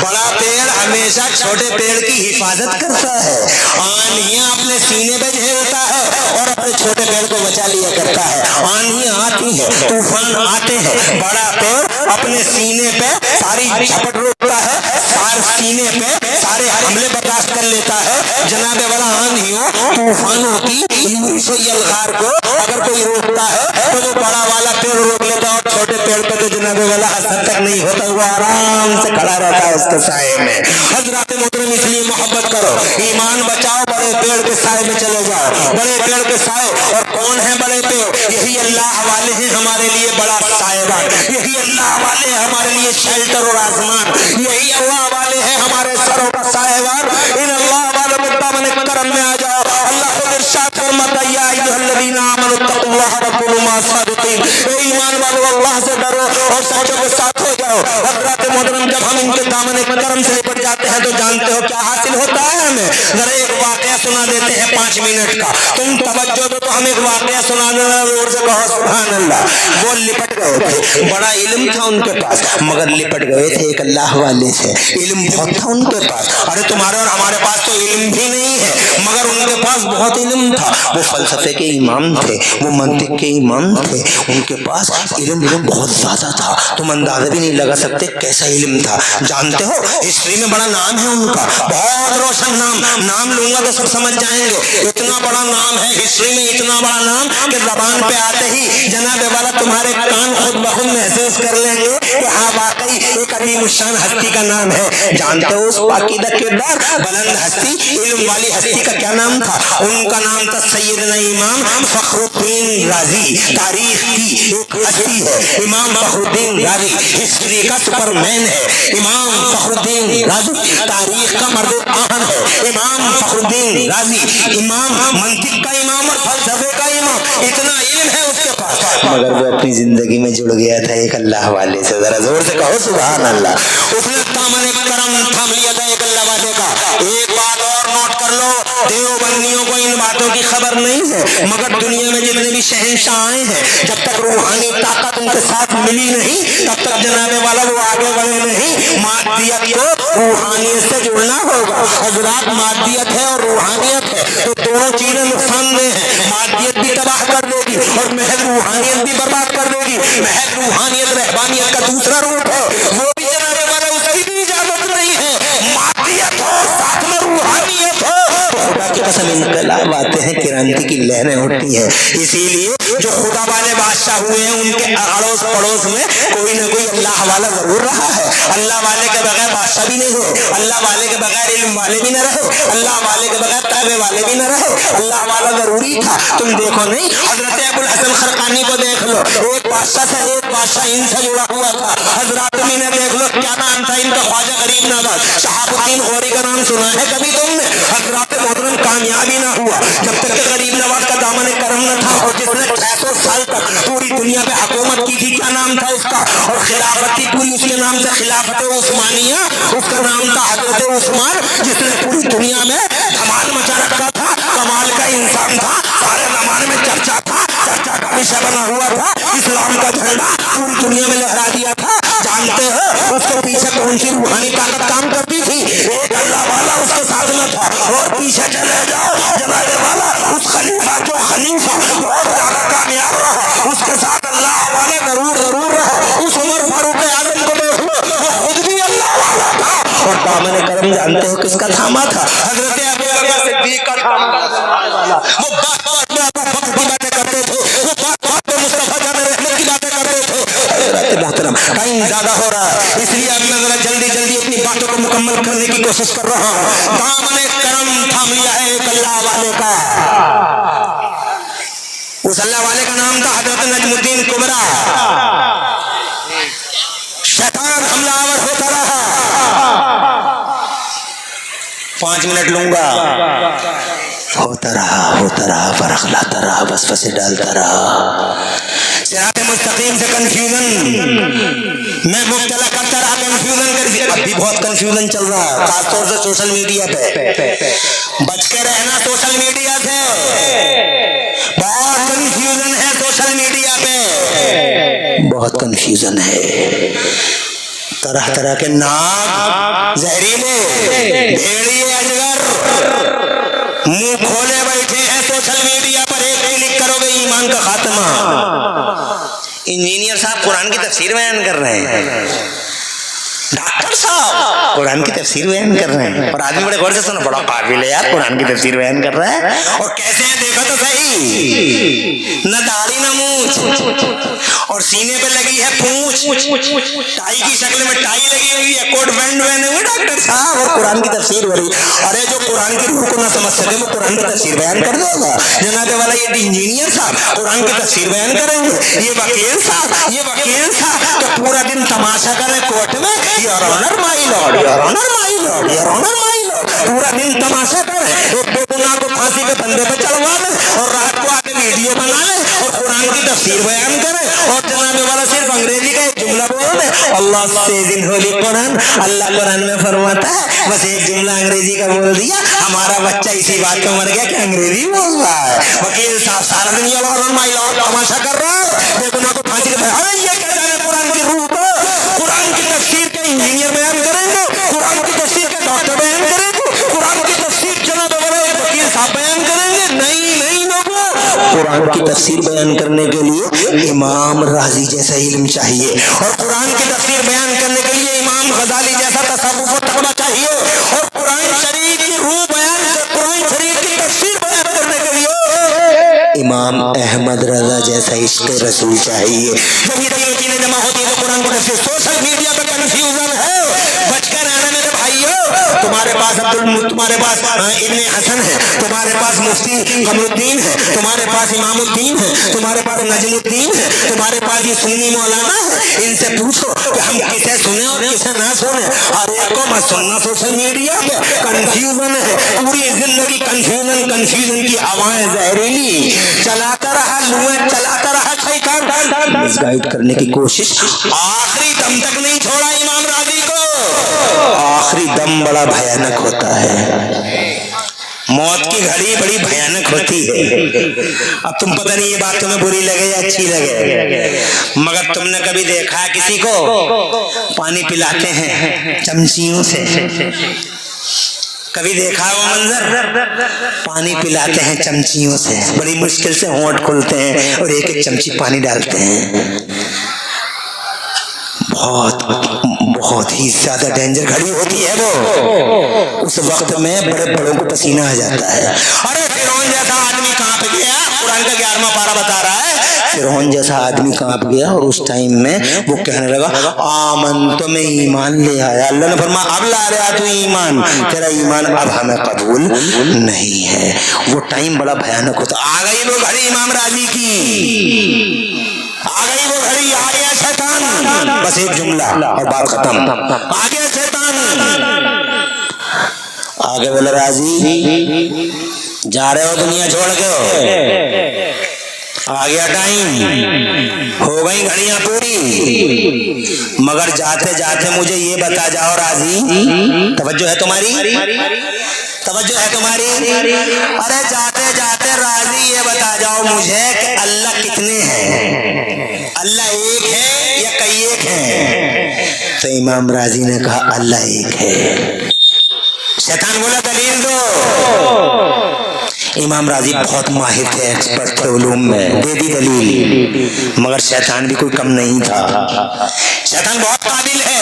बड़ा पेड़ हमेशा छोटे पेड़ की हिफाजत करता है, आंधियां अपने सीने पे झेलता है और अपने छोटे पेड़ को बचा लिया करता है। आंधियां आती है, तूफान आते हैं, बड़ा पेड़ अपने सीने पे सारी झपट रोकता है, सारे सीने पे सारे हमले बर्दाश्त कर लेता है। जनाब वाला आंधियों तूफानों की यलगार को अगर कोई रोकता है तो वो बड़ा वाला पेड़ रोक लेता है, और छोटे पेड़ पे तो जनाब वाला असर तक नहीं होता, वो आराम से खड़ा रहता है उसके साए में। हजरत मोहतरम इसलिए मोहब्बत करो, ईमान बचाओ, बड़े पेड़ के साए में चले जाओ, बड़े पेड़ के साए। और कौन है बड़े पेड़? यही अल्लाह वाले हैं हमारे लिए बड़ा साएदार, यही अल्लाह वाले हैं हमारे लिए शेल्टर और आसमान, यही अल्लाह वाले हैं हमारे सरों का साएदार। इन अल्लाह वालों के दामन करम में आ जाओ। अल्लाह ने इरशाद फरमाया या अय्युहल्लज़ीना आमनू तक़ुल्लाह व कुनू मअस-सादिक़ीन, ए ईमान वालों अल्लाह से डरो और सच्चों के साथ हो जाओ। हज़रत मोहतरम जब हम इनके दामन करम से लिपट जाते हैं तो जानते हो क्या हासिल होता है हमें? जरा एक वाकया सुना देते हैं 5 मिनट का, तुम तवज्जो दो तो हम एक वाकया सुना देना, जोर से कहो सुभान अल्लाह। वो लिपट गए थे, बड़ा इल्म था उनके पास, मगर लिपट गए थे एक अल्लाह वाले से, इल्म बहुत था उनके पास। अरे तुम्हारे और हमारे पास तो इल्म भी नहीं है, मगर उनके पास बहुत इल्म था। वो फलसफे के इमाम थे, वो मंतिक के इमाम थे, उनके पास इल्म बहुत ज्यादा था। तुम अंदाजा भी नहीं लगा सकते कैसा इल्म था। जानते हो हिस्ट्री में बड़ा नाम है उनका, बहुत रोशन नाम लूंगा तो सब समझ जाएंगे। इतना बड़ा नाम है हिस्ट्री में, इतना बड़ा नाम कि जबान पे आते ही जनाब वाला तुम्हारे कान खुद ब खुद महसूस कर लेंगे कि हाँ वाकई एक अजीम शान हस्ती का नाम है। जानते हो उस पाकीदा किरदार बुलंद हस्ती, इल्म वाली हस्ती का क्या नाम था? उनका नाम था सैयदना इमाम फखरुद्दीन राजी। तारीख की एक हस्ती है इमाम फखरुद्दीन राजी, हिस्ट्री का सुपरमैन है इमाम फखरुद्दीन राजी, तारीख का मर्द आन है इमाम फखरुद्दीन राजी, इमाम मंतिक का इमाम और फलसफे का इमाम। इतना इल्म है उसके पास, मगर वो अपनी जिंदगी में जुड़ गया था एक अल्लाह वाले से। जरा जोर से कहो सुभान अल्लाह। उसने दामन करम थाम लिया था एक अल्लाह वाले का। एक बात और नोट कर लो, देवबंदियों को इन बातों की खबर नहीं है, मगर दुनिया में जितने भी शहंशाह आए हैं, जब तक रूहानी ताकत उनके साथ मिली नहीं तब तक जनाबे वाला वो आगे बढ़े नहीं। मादियत को रूहानियत से जुड़ना होगा। हजरात मादियत है और रूहानियत है तो दोनों चीजें नुकसानदेह हैं। मादियत भी तबाह कर देगी और महज रूहानियत भी बर्बाद कर देगी। महज रूहानियत रहबानियत का दूसरा रूप है, वो भी जनाबे वाला उसकी भी इजाजत नहीं है। मादियत हो साथ में रूहानियत हो तो खुदा की कसम इनकलाब आते हैं, क्रांति की लहरें उठती हैं। इसीलिए जो खुदा वाले बादशाह हुए हैं उनके अड़ोस पड़ोस में कोई ना कोई अल्लाह वाला जरूर रहा है। अल्लाह वाले के बगैर बादशाह भी नहीं हुए, अल्लाह वाले के बगैर इल्म वाले भी न रहे, अल्लाह वाले के बगैर तहबे वाले भी न रहे। अल्लाह वाला जरूरी था। तुम देखो नहीं, हजरत अबुल हसन खरकानी को देख लो, एक बादशाह से एक बादशाह इनसे जुड़ा हुआ था। हजरत ने देख लो क्या नाम था इनका, ख्वाजा गरीब नवाज शहाबुद्दीन गौरी का नाम सुना है कभी तुमने? हजरत मोहतरम कामयाबी ना हुआ जब तक गरीब नवाज का दामन करम न था, और जिसने 600 साल तक पूरी दुनिया पे हुकूमत की थी, क्या नाम था उसका, और खिलाफत थी पूरी उसके नाम से खिलाफत उस्मानिया, उसका नाम था हजरत उस्मान, जिसने पूरी दुनिया में धमाल मचा रखा था। कमाल का इंसान था, सारे जमाने में चर्चा था, चर्चा का विषय बना हुआ था। इस्लाम का झंडा पूरी दुनिया में लहरा दिया था। जानते हो उसके पीछे कौन सी रूहानी ताकत काम करती थी? एक अल्लाह वाला उसके साथ में था। और पीछे चले जाओ जनाबे वाला उस खलीफा जो खलीफा बहुत ज्यादा कामयाब रहा, उसके साथ अल्लाह वाले जरूर रहा। उस उमर फारूक आजम को देख लो, वो खुद भी अल्लाह वाला था। और दामन करम जानते हो किसका थामा था? हजरत अबू बकर सिद्दीक का थामा था। वो बात में अबू बकर की बातें करते थे, वो बात में मुस्तफा जान रहमत की बातें करते थे। हजरत मोहतरम टाइम ज्यादा हो रहा है, इसलिए अब मैं जरा जल्दी अपनी बातों को मुकम्मल करने की कोशिश कर रहा हूँ। दामन करम थाम लिया है एक अल्लाह वाले का। उस अल्लाह वाले का नाम था हजरत नजमुद्दीन कुबरा। शैतान हमलावर होता रहा। 5 मिनट लूंगा। होता रहा फर्क लाता रहा, बस फंसे डालता रहा। सिरात मुस्तकीम से कंफ्यूजन मैं मुब्तला करता रहा, कंफ्यूजन कर। अभी बहुत कंफ्यूजन चल रहा है, खासतौर से सोशल मीडिया पे। बच के रहना सोशल मीडिया से, बहुत कंफ्यूजन है सोशल मीडिया पे, बहुत कंफ्यूजन है। तरह के नाग, जहरीले, भेड़िए, अजगर मुंह खोले बैठे हैं सोशल मीडिया पर। एक क्लिक करोगे ईमान का खात्मा। इंजीनियर साहब कुरान की तफसीर बयान कर रहे हैं, डॉक्टर साहब कुरान की तफसीर बयान कर रहे हैं, और आदमी बड़े गौर से सुनो, बड़ा काबिल है यार, कुरान की तफसीर बयान कर रहा है। और कैसे है देखो तो सही, न दाढ़ी न मूंछ, और सीने पे लगी है पूंछ, टाई की शक्ल में टाई लगी हुई है, कोट पैंट पहने हुए डॉक्टर साहब, और कुरान की तफसीर हो रही। अरे जो कुरान की रूह को ना समझ सके वो कुरान की तफसीर बयान कर देगा। जनाबे वाला ये इंजीनियर साहब कुरान की तफसीर बयान करेंगे, ये वकील साहब तो पूरा दिन तमाशा करे कोर्ट में, your honour my lord, your honour my lord, your honour my lord, पूरा दिन तमाशा करे। एक बेगुनाह को फांसी के फंदे पे चढ़वा ले, और रात को आके वीडियो बना ले, और कुरान की तफसीर बयान करे। और जनाबे वाला सिर्फ अंग्रेजी का एक जुमला बोल दे, अल्लाह से दिन होली कुरान, अल्लाह कुरान में फरमाता है, बस एक जुमला अंग्रेजी का बोल दिया, हमारा बच्चा इसी बात पे मर गया कि अंग्रेजी बोल रहा है। वकील साहब सारा दिन योर ऑनर माय लॉर्ड तमाशा कर रहा है, बेगुनाह को फांसी के। अरे ये क्या जाने कुरान की रूह को, कुरान की तफसीर के इंजीनियर बयान करेंगे, कुरान की तफसीर के डॉक्टर बयान करेंगे, कुरान की तफसीर जनाब वाला वकील साहब बयान करेंगे। नहीं लोगों, कुरान की तफसीर बयान करने के लिए इमाम राजी जैसा इल्म चाहिए, और कुरान की तफसीर बयान करने के लिए इमाम गजाली जैसा तसव्वुफ और तक़वा चाहिए, और कुरान शरीफ की रूह बयान, कुरान शरीफ की तफसीर बयान करने के लिए इमाम अहमद रजा जैसा इश्क रसूल चाहिए। जब ये तीनों चीजें जमा होती है तो कुरान की तफसीर। सोशल मीडिया पे कंफ्यूजन है, बचकर रहना मेरे भाइयों। तुम्हारे पास तुम्हारे पास इब्ने हसन है, तुम्हारे पास मुफ्ती कमरुद्दीन है, तुम्हारे पास इमामुद्दीन है, तुम्हारे पास नजमुद्दीन है, तुम्हारे पास ये सुन्नी मौलाना है। इनसे पूछो कि हम किसे सुने और किसे ना सुने। और एक को मत सुनना सोशल मीडिया पे, कंफ्यूजन है, पूरी जिंदगी कंफ्यूजन की हवाएं जहरीली चलाता रहा, लुएं चलाता रहा, शैतान मिसगाइड करने की कोशिश, आखिरी दम तक नहीं छोड़ा इमाम राजी को। आखिरी दम बड़ा भयानक होता है, मौत की घड़ी बड़ी भयानक होती है। अब तुम पता नहीं ये बात तुम्हें बुरी लगे या अच्छी लगे, मगर तुमने कभी देखा किसी को पानी पिलाते हैं चमचियों से? कभी देखा वो मंजर? पानी पिलाते हैं चमचियों से, बड़ी मुश्किल से होंठ खोलते हैं और एक एक चमची पानी डालते हैं। बहुत ही ज्यादा डेंजर घड़ी होती है वो। उस वक्त में बड़े बड़ों को पसीना आ जाता है। अरे फिरौन जैसा आदमी कांप गया, कुरान का 11वां पारा बता रहा है, फिरौन जैसा आदमी कांप गया, और उस टाइम में वो कहने लगा आमन, तो मैं ईमान ले आया। अल्लाह ने फरमाया अब ला रहा तू ईमान, तेरा ईमान अब हमें कबूल नहीं है। वो टाइम बड़ा भयानक होता। आ गई वो घड़ी इमाम राजी की, आ गई वो घड़ी, आ गया शैतान। बस एक जुमला और बात खत्म। आ गया शैतान, आगे बोले राजी जा रहे हो दुनिया छोड़ के, आ गया टाइम, हो गई घड़ियां पूरी, मगर जाते जाते मुझे ये बता जाओ राजी, तवज्जो है तुम्हारी, तवज्जो है तुम्हारी? अरे जाते जाते राजी ये बता जाओ मुझे कि अल्लाह कितने हैं? अल्लाह एक है या कई एक हैं? तो इमाम राजी ने कहा अल्लाह एक है। शैतान बोला दलील दो। इमाम राजी बहुत माहिर थे, एक्सपर्ट थे उलूम में, दे दी दलील। मगर शैतान भी कोई कम नहीं था, शैतान बहुत काबिल है।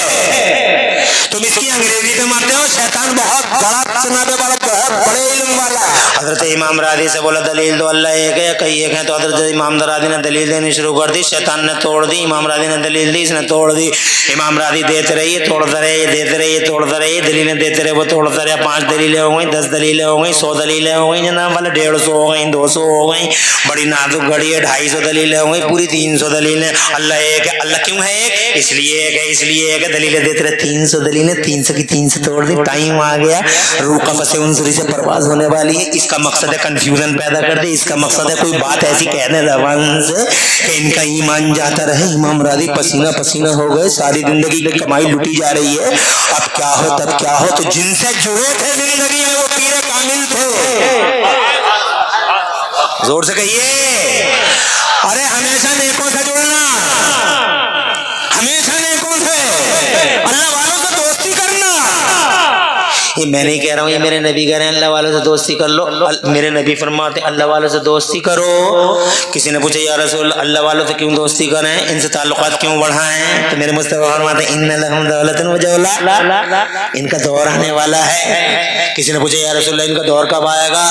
तुम इसकी अंग्रेजी में मानते हो, शैतान बहुत बड़ा सुनाने वाला, बहुत बड़े इल्म वाला। हजरत इमाम राजी से बोला दलील दो, अल्लाह एक है, कई एक है। तो हजरत इमाम राजी ने दलील देनी शुरू कर दी, शैतान ने तोड़ दी। इमाम राजी ने दलील दी, इसने तोड़ दी। इमाम राजी देते रहिए, तोड़ते रहिए, देते रहिए, तोड़ते रहिए, दलीलें देते रहे, वो तोड़ते रहे। 5 दलीलें हो गई, 10 दलीलें हो गई, 100 दलीलें हो गई जनाब, वाले 150 हो गई, 200 हो गई, बड़ी नाजुक घड़ी है, 250 दलीलें हो गई, पूरी 300 दलीलें। अल्लाह एक है। अल्लाह क्यों है एक? इसलिए एक है, इसलिए एक है। दलीलें देते रहे, 300 दलीलें, 300 की 300 तोड़ दी। टाइम आ गया, रूह कफ़स उनसरी से परवाज होने वाली है। इसका मकसद है कंफ्यूजन पैदा कर दे, इसका मकसद है कोई बात ऐसी कहने जबान से कि इनका ईमान जाता रहे। इमाम राजी पसीना पसीना हो गए, सारी जिंदगी की कमाई लुटी जा रही है, अब क्या हो तब क्या हो। तो जिनसे जुड़े थे जिंदगी में वो पीरे कामिल थे। जोर से कहिए, अरे हमेशा नेकों से जुड़ना, हमेशा नेकों से, अल्लाह वालों से दोस्ती करना। ये मैं नहीं कह रहा हूँ, ये मेरे नबी कह रहे हैं अल्लाह वालों से दोस्ती कर लो। मेरे नबी फरमाते अल्लाह वालों से दोस्ती करो। किसी ने पूछा या रसूल अल्लाह वालों से क्यों दोस्ती करें, इनसे ताल्लुकात क्यों बढ़ाएं? तो मेरे मुस्तफा फरमाते इन्ना लहुम दौलतन व जौला, इनका दौर आने वाला है। किसी ने पूछा या रसूल इनका दौर कब आएगा?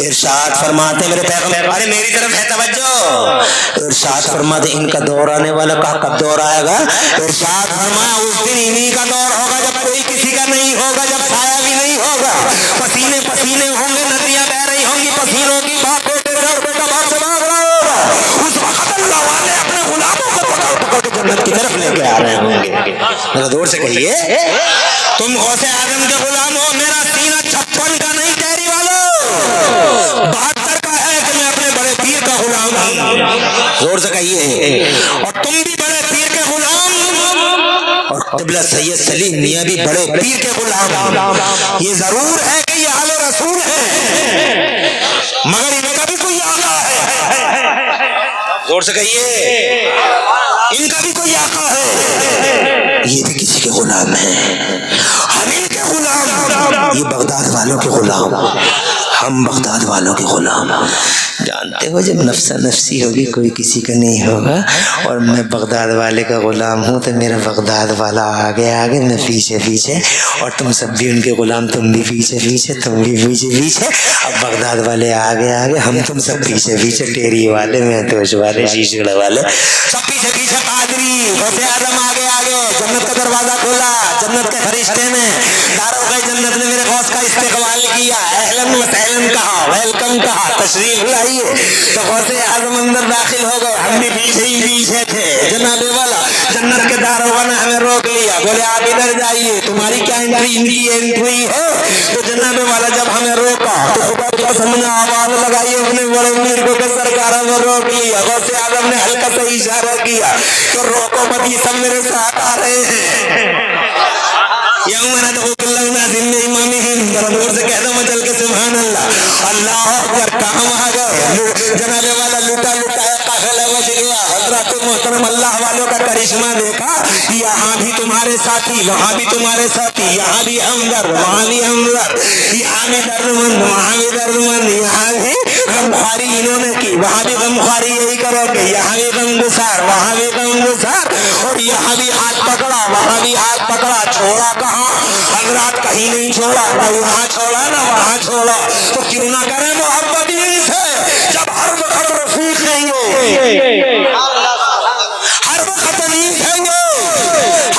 इरशाद फरमाते मेरे पैगंबर, अरे मेरी तरफ है तवज्जो, इरशाद फरमाते इनका दौर आने वाला। कहा कब दौर आएगा? इरशाद फरमाया उस दिन इन्हीं का दौर होगा जब कोई किसी का नहीं होगा, जब साया भी नहीं होगा, पसीने पसीने होंगे, नदियां बह रही होंगी पसीनों की, बाप बेटे बेटा बाप से भाग रहा होगा। उस वक्त अल्लाह वाले अपने गुलामों को पकड़ पकड़ के जन्नत की तरफ लेके आ रहे होंगे। मेरा जोर से कहिए, तुम गौसे आदम के गुलाम हो, मेरा सीना 56 का नहीं टहरी वालों, 72 का है कि मैं अपने बड़े पीर का गुलाम हूं। जोर से कहिए, और तुम भी बड़े पीर के गुलाम, और क़िबला सैयद सलीम मियां भी बड़े पीर के गुलाम। ये जरूर है कि ये आले रसूल है, मगर इनका भी कोई आका है। जोर से कहिए, इनका भी कोई आका है, ये भी किसी के गुलाम है। हम इनके गुलाम, ये बगदाद वालों के गुलाम, हम बगदाद वालों के गुलाम। जानते हो जब नफ्सा नफ्सी होगी कोई किसी का नहीं होगा, और मैं बगदाद वाले का गुलाम हूँ तो मेरा बगदाद वाला आगे आगे, मैं पीछे पीछे, और तुम सब भी उनके गुलाम, तुम भी पीछे पीछे, तुम भी पीछे पीछे। अब बगदाद वाले आगे आगे, हम तुम सब पीछे पीछे, टेरी वाले, महतोश वाले, शीशगढ़ वाले, सब पीछे पीछे। कादरी गौसे आजम आगे आगे, जन्नत का दरवाजा खोला, जन्नत के फरिश्ते ने, दारों का जन्नत ने मेरे गौस का इस्तेकबाल किया, अहलन व सहलन कहा, वेलकम कहा, तशरीफ लाइए। तो गौसे आजम अंदर दाखिल हो गए, हम भी पीछे ही पीछे थे। जनाबे वाला जन्नत के दारोगा ने हमें रोक लिया, बोले आप इधर जाइए, तुम्हारी क्या एंट्री, इनकी एंट्री है। तो जनाबे वाला जब हमें रोका तो खुदा की कसम ने आवाज लगाई, अपने बड़े मीर को सरकार में रोक लिया। गौसे आजम ने हल्का सा इशारा किया कि रोको मत, ये सब मेरे साथ आ रहे हैं। से कह दो मचल के सुभान अल्लाह, अल्लाह अकबर। काम आ गए, जनाबे वाला लुटा लुटाया काफिला बच गया। हजरत मोहतरम अल्लाह वालों का करिश्मा देखा, यहाँ भी तुम्हारे साथी, वहाँ भी तुम्हारे साथी, यहाँ भी हमदर्द, वहाँ भी हमदर्द, यहाँ भी दर्दमंद, वहाँ भी दर्दमंद, यहाँ भी गमखारी इन्होंने की, वहाँ भी गमखारी यही करोगे, यहाँ भी गमगुसार, वहाँ भी गमगुसार, और यहाँ भी हाथ पकड़ा, वहाँ भी हाथ पकड़ा, छोड़ा कहाँ? हजरात कहीं नहीं छोड़ा, ना वहाँ छोड़ा ना वहाँ छोड़ा। तो क्यों ना करें मोहब्बत इनसे, जब हर वक्त रफीक रहेंगे, हर वक्त अनीस रहेंगे,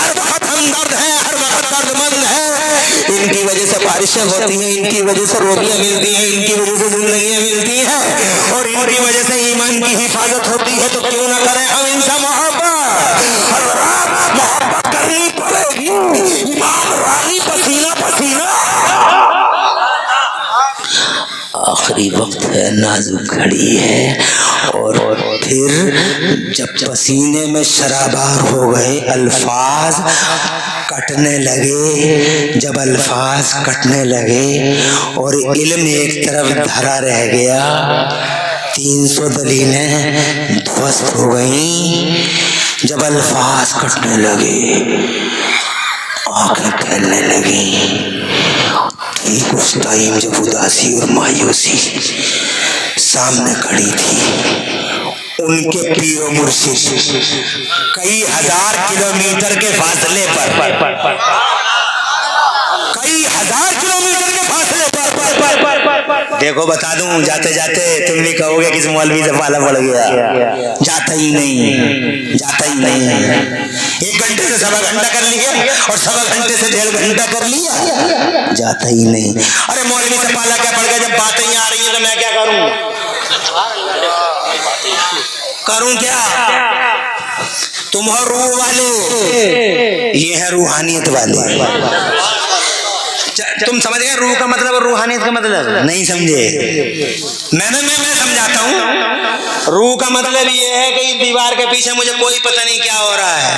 हर वक्त हमदर्द है, हर वक्त दर्दमंद है। इनकी वजह से बारिशें होती हैं, इनकी वजह से रोटियां मिलती हैं, इनकी वजह से जिंदगियां मिलती हैं, और इनकी वजह से ईमान की हिफाजत होती है। तो क्यों ना करें हम इनसे मोहब्बत, मोहब्बत करनी पड़ेगी। इमाम राजी पसीना पसीना, आखिरी वक्त है, नाजुक घड़ी है, और फिर जब पसीने में शराबार हो गए, अल्फाज कटने लगे। जब अल्फाज कटने लगे और इल्म एक तरफ धरा रह गया, 300 दलीलें ध्वस्त हो गईं, जब अल्फाज कटने लगे, आंखें फैलने लगी, ठीक उस टाइम जब उदासी और मायूसी सामने खड़ी थी, उनके पीर मुर्शिद कई हजार किलोमीटर के फासले पर, कई हजार किलोमीटर के फासले पर, देखो बता दूं, जाते जाते तुम भी कहोगे कि इस मौलवी से पाला पड़ गया। जाता ही नहीं, जाता ही नहीं। 1 घंटे से सवा घंटा कर लिया और सवा घंटे से 1.5 घंटा कर लिया, जाता ही नहीं। अरे मौलवी से पाला क्या पड़ गया? जब बातें ही आ रही है तो मैं क्या करूं? करूं क्या? तुम हो रूह वाले, ये है रूहानियत वाले। तुम समझ गए रूह का मतलब और रूहानियत का मतलब? नहीं समझे? मैं समझाता हूँ। रूह का मतलब ये है कि दीवार के पीछे मुझे कोई पता नहीं क्या हो रहा है,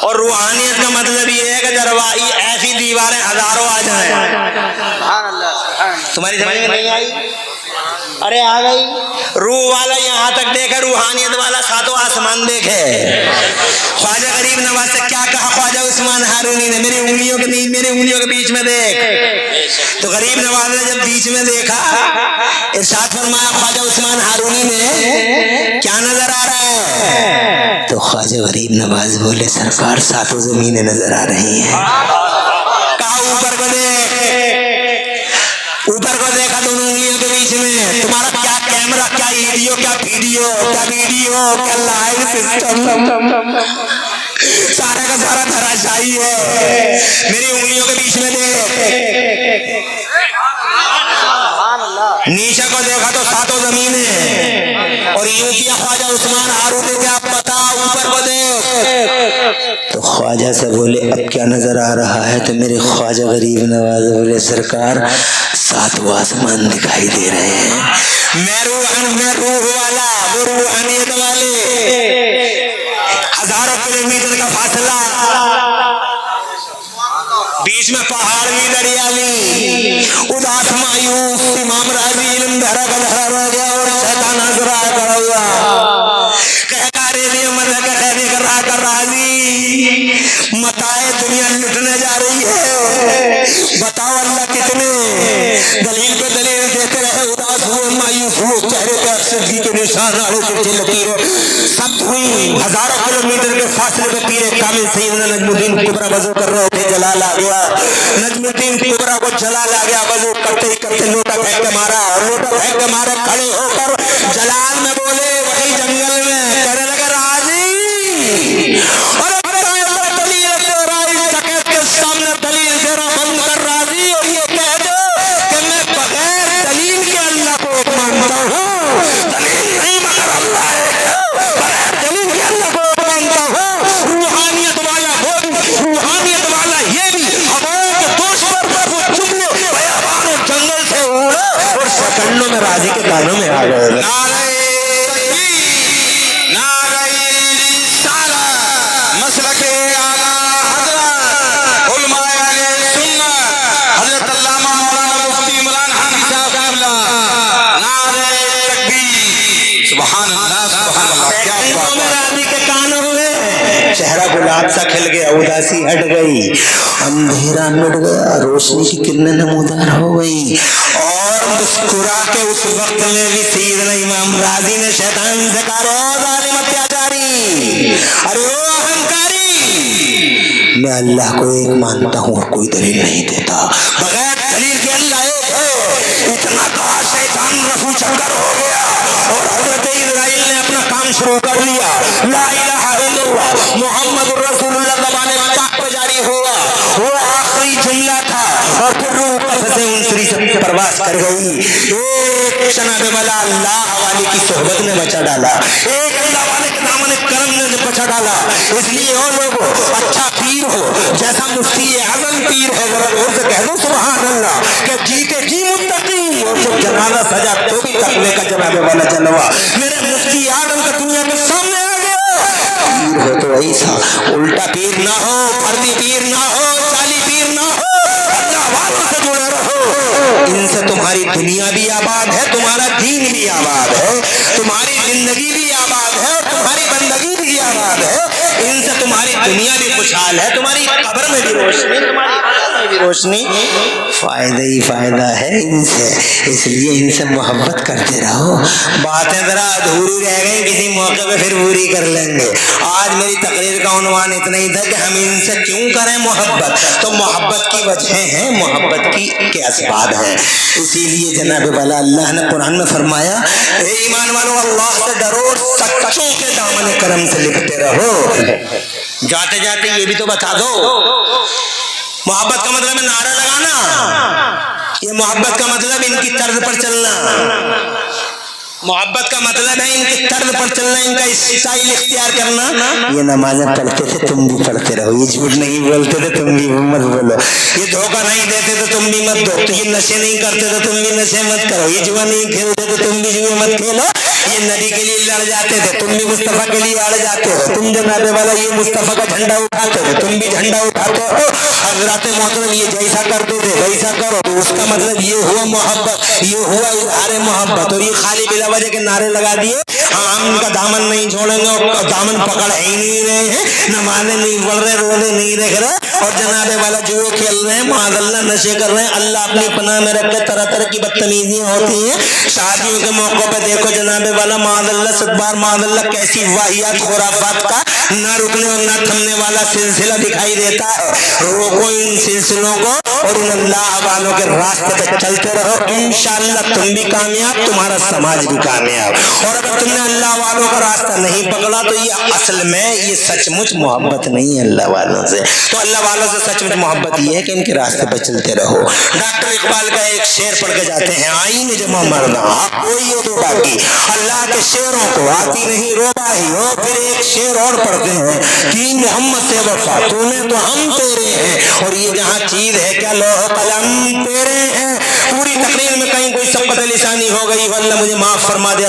और रूहानियत का मतलब ये है कि दरवाज़ी ऐसी दीवारें हजारों आ जाए। तुम्हारी समझ में नहीं आई? अरे आ गई। रूह वाला यहाँ तक देखे, रूहानियत वाला 7वां आसमान देखे। ख्वाजा गरीब नवाज से क्या कहा ख्वाजा उस्मान हारूनी ने? मेरी उंगलियों के नहीं, मेरी उंगलियों के बीच में देख। तो गरीब नवाज ने जब बीच में देखा, इरशाद फरमाया ख्वाजा उस्मान हारूनी ने, क्या नजर आ रहा है? तो ख्वाजा गरीब नवाज बोले, सरकार 7 जमीनें नजर आ रही हैं। कहा ऊपर को देख, ऊपर को देखा दोनों उंगलियों के बीच में। तुम्हारा क्या कैमरा, क्या वीडियो, क्या लाइव सिस्टम, सारा का सारा धराशायी है। मेरी उंगलियों के बीच में देख। नीचे को देखा तो 7 जमीनें, और यूं किया ख्वाजा उस्मान हारूनी ने, आप बता ऊपर को देख। तो ख्वाजा से बोले, अब क्या नजर आ रहा है? तो मेरे ख्वाजा गरीब नवाज बोले, सरकार 7वां आसमान दिखाई दे रहे हैं। मैं रूह वाला, वो रूहानियत वाले, हजारों किलोमीटर का फासला, बीच में पहाड़ भी, दरिया भी, उदास मायूस इमाम राजी इल्म धरा का धरा रह गया, और शैतान हजरा खड़ा हुआ, कहता रे मदद कर राजी, मताए दुनिया लुटने जा रही है, बताओ अल्लाह कितने? दलील पे दलील देते रहे, उदास हुए, मायूस हुए, चेहरे पे अफसरगी के निशान, आड़े तिरछी लकीरें सब हुई। हजारों किलोमीटर के फासले पे पीरे कामिल सैयदना नजमुद्दीन कुबरा वज़ू कर रहे थे, जलाल आ गया। नजमुद्दीन कुबरा को जलाल आ गया, वज़ू करते ही करते लोटा फेंक के मारा, लोटा फेंक के मारे, खड़े होकर जलाल में बोले, वही जंगल में कहने लगे, राजी अरे सामने दलील देना बंद कर राजी, और ये कह दो कि मैं बगैर दलील के अल्लाह को मानता हूँ। दलील नहीं मगर अल्लाह है, बगैर दलील के अल्लाह को मानता हूँ। रूहानियत वाला वो भी, रूहानियत वाला ये भी, हवाओं के दोष पर वो चुगले बयाबान और जंगल से उड़े और सेकंडों में राजी के कानों में आ गए। चेहरा गुलाब सा खिल गया, उदासी हट गई, अंधेरा मिट गया, रोशनी की किरणें नमूदार हो गई, और मुस्कुरा के उस वक्त में भी सैयदना इमाम राजी ने शैतान से कहा, ओ जालिम अत्याचारी, अरे ओ अहंकारी, मैं अल्लाह को एक मानता हूँ और कोई दलील नहीं देता, बगैर दलील के अल्लाह एक है। इतना कहा शैतान रफू चक्कर हो गया, और हजरत इस्राइल ने अपना काम शुरू कर लिया। ला इलाहा इल्लल्लाह मुहम्मदुर रसूलुल्लाह ज़बाने पाक पे जारी हुआ, वो आखिरी जुमला था, और फिर रूह कफ से उनसरी से परवास कर गई। एक जनाब वाला अल्लाह वाले की सोहबत ने बचा डाला, एक अल्लाह वाले के दामन करम ने बचा डाला। इसलिए वो लोगों, अच्छा पीर हो, जैसा मुफ्ती आजम पीर है, जरा जोर से कह दो सुभान अल्लाह, कि जीते जी मुत्तकी, और जब जनाजा सजा तो भी तकवे का जनाब वाला जलवा। मेरे मुफ्ती आजम का दुनिया के सामने आ गया। पीर हो तो ऐसा, उल्टा पीर ना हो, फर्दी पीर ना हो, चाली पीर ना हो, अल्लाह वालों से जुड़े रहो। इनसे तुम्हारी दुनिया भी आबाद है, तुम्हारा दीन भी आबाद है, तुम्हारी जिंदगी भी आबाद है, और तुम्हारी बंदगी भी आबाद हो, इनसे तुम्हारी दुनिया भी खुशहाल है, तुम्हारी कब्र में भी रोशनी, तुम्हारी आखिरत में भी रोशनी। फायदा ही फायदा है इनसे, इसलिए इनसे मोहब्बत करते रहो। बातें जरा अधूरी रह गई, किसी मौके पे फिर पूरी कर लेंगे। आज मेरी तकरीर का उन्वान इतना ही था कि हम इनसे क्यों करें मोहब्बत। तो मोहब्बत की वजह है, मोहब्बत की के असबाब है। इसीलिए जनाब वाला अल्लाह ने कुरान में फरमाया, ए ईमान वालों अल्लाह से डरो, सच्चों के दामन करम से लिपटे रहो। जाते जाते ये भी तो बता दो, मोहब्बत का मतलब है नारा लगाना, ये मोहब्बत का मतलब इनकी तर्ज पर चलना, मोहब्बत का मतलब है इनकी तर्ज पर चलना, इनका स्टाइल इख्तियार करना। ये नमाजें पढ़ते थे तुम भी पढ़ते रहो, ये झूठ नहीं बोलते थे तुम भी मत बोलो, ये धोखा नहीं देते तो तुम भी मत दो, तो ये नशे नहीं करते तो तुम भी नशे मत करो, ये जुआ नहीं खेलते तो तुम भी जुए मत खेलो, ये नबी के लिए लड़ जाते थे तुम भी मुस्तफा के लिए अड़ जाते हो, तुम जनाबे वाला ये मुस्तफा का झंडा उठाते थे तुम भी झंडा उठाते हो। हजरत मोहतरम ये जैसा करते थे वैसा करो, तो उसका मतलब ये हुआ मोहब्बत, ये हुआ इजहार मोहब्बत। और ये खाली बिला वजह के नारे लगा दिए, हम इनका दामन नहीं छोड़ेंगे, और दामन पकड़ ही नहीं रहे हैं, नमाज़ें नहीं पढ़ रहे, रोज़े नहीं रख रहे, और जनाबे वाला जुए खेल रहे हैं, माज़अल्लाह नशे कर रहे हैं। अल्लाह अपनी पनाह में रख के तरह तरह की बदतमीजियां होती हैं। शादियों के मौकों पे देखो जनाबे वाला माज़अल्लाह सदबार माज़अल्लाह कैसी वाहियात खुराफात का न रुकने और न थमने वाला सिलसिला दिखाई देता है। रोको इन सिलसिलों को और इन अल्लाह वालों के रास्ते पे चलते रहो, इंशाअल्लाह तुम भी कामयाब, तुम्हारा समाज भी कामयाब। और अगर तुमने अल्लाह वालों का रास्ता नहीं पकड़ा तो ये असल में ये सचमुच मोहब्बत नहीं है अल्लाह वालों से। तो अल्लाह वालों से सचमुच मोहब्बत ये है कि इनके रास्ते पे चलते रहो। डॉक्टर इकबाल का एक शेर पढ़ के जाते हैं, आईन जमा मरना कोई हो तो बाकी, अल्लाह के शेरों को आती नहीं रोबाही हो। फिर एक शेर और पढ़ते हैं कि मोहम्मद से वफा तूने तो हम तेरे हैं, और ये जहाँ चीज है क्या लौह कलम तेरे हैं। पूरी तकरीर में कहीं कोई सबकत लिसानी हो गई, वल्लाह मुझे माफ फरमा दे।